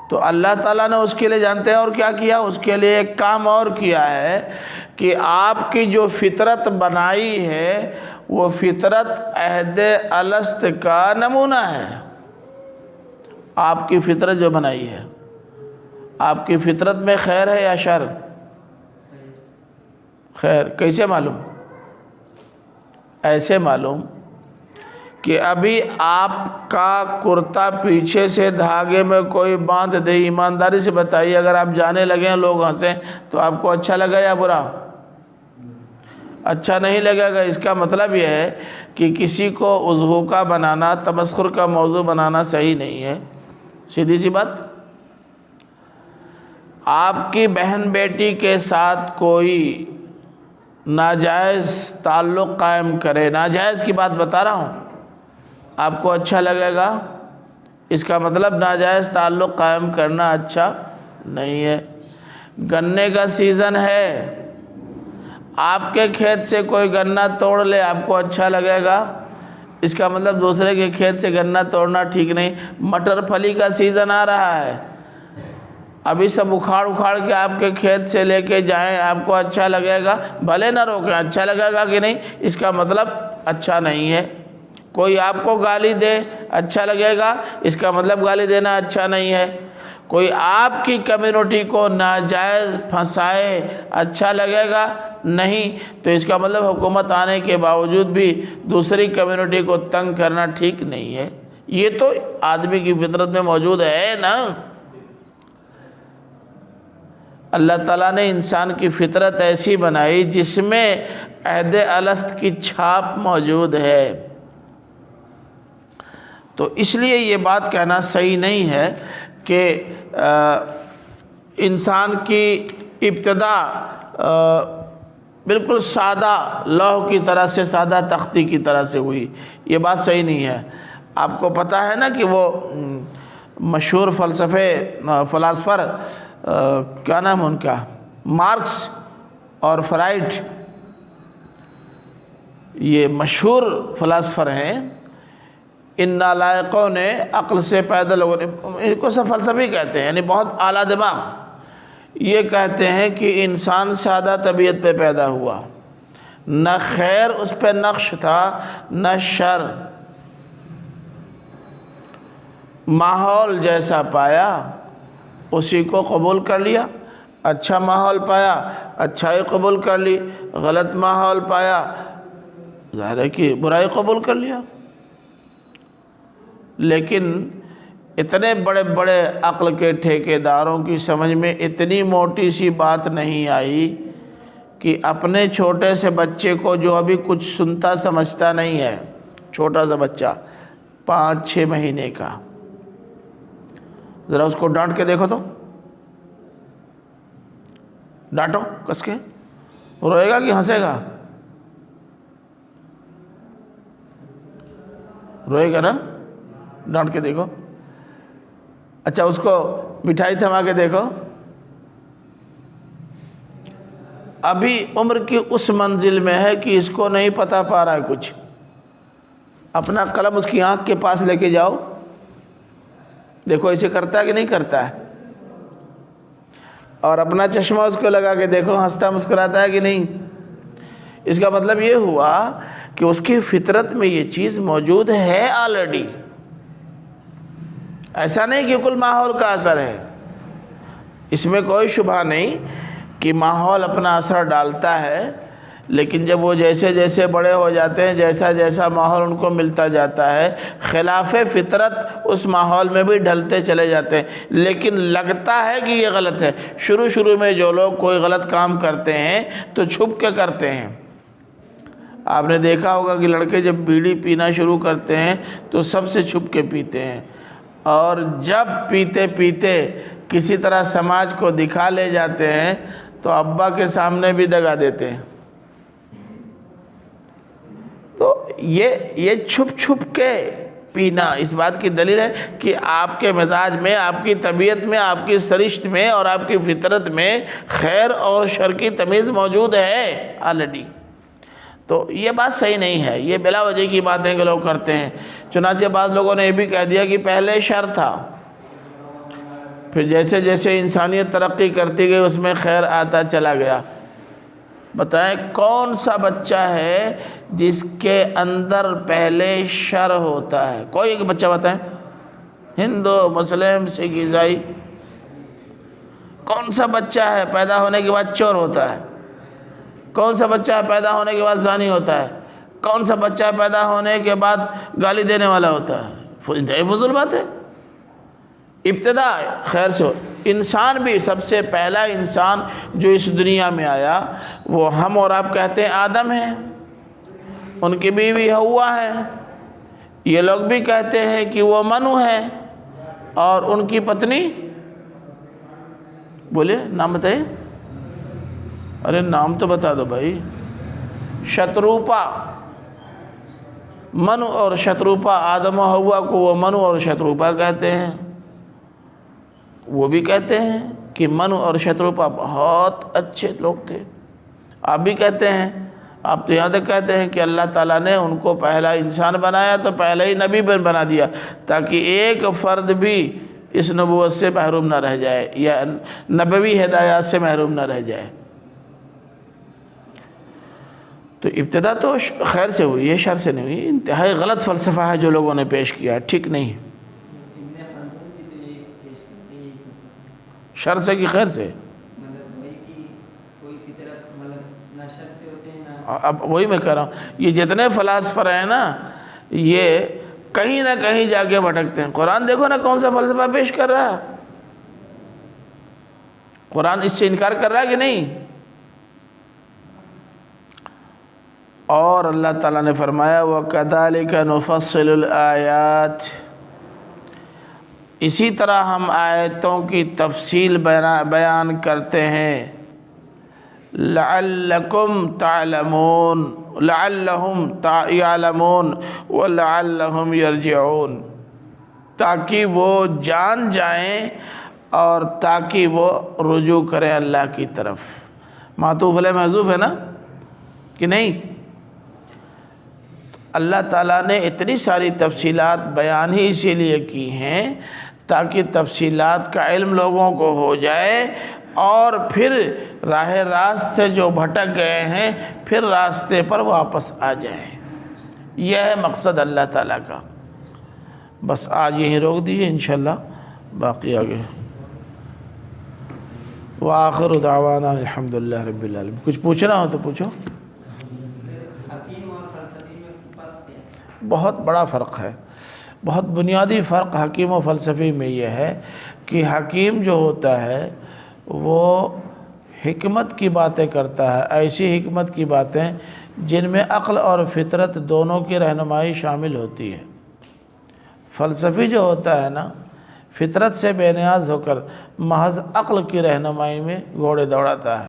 A: تو اللہ تعالیٰ نے اس کے لیے جانتے ہیں اور کیا کیا, اس کے لیے ایک کام اور کیا ہے کہ آپ کی جو فطرت بنائی ہے وہ فطرت عہد الست کا نمونہ ہے. آپ کی فطرت جو بنائی ہے, آپ کی فطرت میں خیر ہے یا شر؟ خیر. کیسے معلوم؟ ایسے معلوم کہ ابھی آپ کا کرتا پیچھے سے دھاگے میں کوئی باندھ دے, ایمانداری سے بتائیے, اگر آپ جانے لگیں لوگ ہنسیں تو آپ کو اچھا لگا یا برا؟ اچھا نہیں لگے گا. اس کا مطلب یہ ہے کہ کسی کو عضو کا بنانا, تمسخر کا موضوع بنانا صحیح نہیں ہے. سیدھی سی بات. آپ کی بہن بیٹی کے ساتھ کوئی ناجائز تعلق قائم کرے, ناجائز کی بات بتا رہا ہوں, آپ کو اچھا لگے گا؟ اس کا مطلب ناجائز تعلق قائم کرنا اچھا نہیں ہے. گنے کا سیزن ہے, آپ کے کھیت سے کوئی گنا توڑ لے, آپ کو اچھا لگے گا؟ اس کا مطلب دوسرے کے کھیت سے گنا توڑنا ٹھیک نہیں. مٹر پھلی کا سیزن آ رہا ہے, ابھی سب اکھاڑ کے آپ کے کھیت سے لے کے جائیں, آپ کو اچھا لگے گا؟ بھلے نہ روکیں, اچھا لگے گا کہ نہیں؟ اس کا مطلب اچھا نہیں ہے. کوئی آپ کو گالی دے, اچھا لگے گا؟ اس کا مطلب گالی دینا اچھا نہیں ہے. کوئی آپ کی کمیونٹی کو ناجائز پھنسائے, اچھا لگے گا؟ نہیں. تو اس کا مطلب حکومت آنے کے باوجود بھی دوسری کمیونٹی کو تنگ کرنا ٹھیک نہیں ہے. یہ تو آدمی کی فطرت میں موجود ہے نا. اللہ تعالیٰ نے انسان کی فطرت ایسی بنائی جس میں عہد الست کی چھاپ موجود ہے. تو اس لیے یہ بات کہنا صحیح نہیں ہے کہ انسان کی ابتدا بالکل سادہ لوح کی طرح سے, سادہ تختی کی طرح سے ہوئی. یہ بات صحیح نہیں ہے. آپ کو پتہ ہے نا کہ وہ مشہور فلاسفر کیا نام ان کا, مارکس اور فرائڈ, یہ مشہور فلاسفر ہیں. ان نالائقوں نے, عقل سے پیدا لوگوں نے, ان کو سب فلسفی کہتے ہیں, یعنی بہت اعلیٰ دماغ, یہ کہتے ہیں کہ انسان سادہ طبیعت پہ پیدا ہوا, نہ خیر اس پہ نقش تھا نہ شر. ماحول جیسا پایا اسی کو قبول کر لیا. اچھا ماحول پایا, اچھائی قبول کر لی. غلط ماحول پایا, ظاہر ہے کہ برائی قبول کر لیا. لیکن اتنے بڑے بڑے عقل کے ٹھیکیداروں کی سمجھ میں اتنی موٹی سی بات نہیں آئی کہ اپنے چھوٹے سے بچے کو, جو ابھی کچھ سنتا سمجھتا نہیں ہے, چھوٹا سا بچہ 5-6 مہینے کا, ذرا اس کو ڈانٹ کے دیکھو تو, ڈانٹو کس کے, روئے گا کہ ہنسے گا؟ روئے گا نا. ڈانٹ کے دیکھو. اچھا اس کو مٹھائی تھما کے دیکھو. ابھی عمر کی اس منزل میں ہے کہ اس کو نہیں پتہ پا رہا ہے کچھ. اپنا قلم اس کی آنکھ کے پاس لے کے جاؤ, دیکھو اسے کرتا ہے کہ نہیں کرتا ہے, اور اپنا چشمہ اس کو لگا کے دیکھو ہنستا مسکراتا ہے کہ نہیں. اس کا مطلب یہ ہوا کہ اس کی فطرت میں یہ چیز موجود ہے آلریڈی. ایسا نہیں کہ کل ماحول کا اثر ہے, اس میں کوئی شبہ نہیں کہ ماحول اپنا اثر ڈالتا ہے, لیکن جب وہ جیسے جیسے بڑے ہو جاتے ہیں, جیسا جیسا ماحول ان کو ملتا جاتا ہے, خلاف فطرت اس ماحول میں بھی ڈھلتے چلے جاتے ہیں. لیکن لگتا ہے کہ یہ غلط ہے. شروع میں جو لوگ کوئی غلط کام کرتے ہیں تو چھپ کے کرتے ہیں, آپ نے دیکھا ہوگا کہ لڑکے جب بیڑی پینا شروع کرتے ہیں تو سب سے چھپ کے پیتے ہیں، اور جب پیتے پیتے کسی طرح سماج کو دکھا لے جاتے ہیں تو ابا کے سامنے بھی دگا دیتے ہیں۔ تو یہ چھپ چھپ کے پینا اس بات کی دلیل ہے کہ آپ کے مزاج میں، آپ کی طبیعت میں، آپ کی سرشت میں اور آپ کی فطرت میں خیر اور شر کی تمیز موجود ہے آلریڈی۔ تو یہ بات صحیح نہیں ہے، یہ بلا وجہ کی باتیں کہ لوگ کرتے ہیں۔ چنانچہ بعض لوگوں نے یہ بھی کہہ دیا کہ پہلے شر تھا، پھر جیسے جیسے انسانیت ترقی کرتی گئی اس میں خیر آتا چلا گیا۔ بتائیں کون سا بچہ ہے جس کے اندر پہلے شر ہوتا ہے؟ کوئی ایک بچہ بتائیں، ہندو، مسلم، سکھ، عیسائی، کون سا بچہ ہے پیدا ہونے کے بعد چور ہوتا ہے؟ کون سا بچہ ہے پیدا ہونے کے بعد زانی ہوتا ہے؟ کون سا بچہ پیدا ہونے کے بعد گالی دینے والا ہوتا ہے؟ انتہائی فضول بات ہے۔ ابتدا خیر سے ہو۔ انسان بھی سب سے پہلا انسان جو اس دنیا میں آیا وہ ہم اور آپ کہتے ہیں آدم ہیں، ان کی بیوی ہوا ہے، یہ لوگ بھی کہتے ہیں کہ وہ منو ہے، اور ان کی پتنی، بولے نام بتائیے، ارے نام تو بتا دو بھائی، شتروپا۔ منو اور شتروپا، آدم و ہوا کو وہ منو اور شتروپا کہتے ہیں۔ وہ بھی کہتے ہیں کہ منو اور شتروپا بہت اچھے لوگ تھے۔ آپ بھی کہتے ہیں، آپ تو یہاں تک کہتے ہیں کہ اللہ تعالیٰ نے ان کو پہلا انسان بنایا تو پہلا ہی نبی بنا دیا تاکہ ایک فرد بھی اس نبوت سے محروم نہ رہ جائے یا نبوی ہدایات سے محروم نہ رہ جائے۔ تو ابتدا تو خیر سے ہوئی ہے، شر سے نہیں ہوئی۔ انتہائی غلط فلسفہ ہے جو لوگوں نے پیش کیا، ٹھیک نہیں۔ شر سے کہ خیر سے؟ اب وہی میں کہہ رہا ہوں، یہ جتنے فلاسفر ہیں نا یہ کہیں نہ کہیں جا کے بھٹکتے ہیں۔ قرآن دیکھو نا کون سا فلسفہ پیش کر رہا ہے، قرآن اس سے انکار کر رہا ہے کہ نہیں؟ اور اللہ تعالیٰ نے فرمایا وَكَذَلِكَ نُفَصِّلُ الْآيَاتِ، اسی طرح ہم آیتوں کی تفصیل بیان کرتے ہیں، لَعَلَّكُمْ تَعْلَمُونَ، لَعَلَّهُمْ يَعْلَمُونَ وَلَعَلَّهُمْ يَرْجِعُونَ، تاکہ وہ جان جائیں اور تاکہ وہ رجوع کریں اللہ کی طرف۔ معطوف علیہ محذوف ہے نا کہ نہیں؟ اللہ تعالیٰ نے اتنی ساری تفصیلات بیان ہی اسی لیے کی ہیں تاکہ تفصیلات کا علم لوگوں کو ہو جائے اور پھر راہ راست سے جو بھٹک گئے ہیں پھر راستے پر واپس آ جائیں۔ یہ ہے مقصد اللہ تعالیٰ کا۔ بس آج یہیں روک دیجیے، انشاءاللہ باقی آگے۔ وآخر دعوانا الحمدللہ رب العالمین۔ کچھ پوچھنا ہو تو پوچھو۔ بہت بڑا فرق ہے، بہت بنیادی فرق حکیم و فلسفی میں یہ ہے کہ حکیم جو ہوتا ہے وہ حکمت کی باتیں کرتا ہے، ایسی حکمت کی باتیں جن میں عقل اور فطرت دونوں کی رہنمائی شامل ہوتی ہے۔ فلسفی جو ہوتا ہے نا فطرت سے بے نیاز ہو کر محض عقل کی رہنمائی میں گھوڑے دوڑاتا ہے۔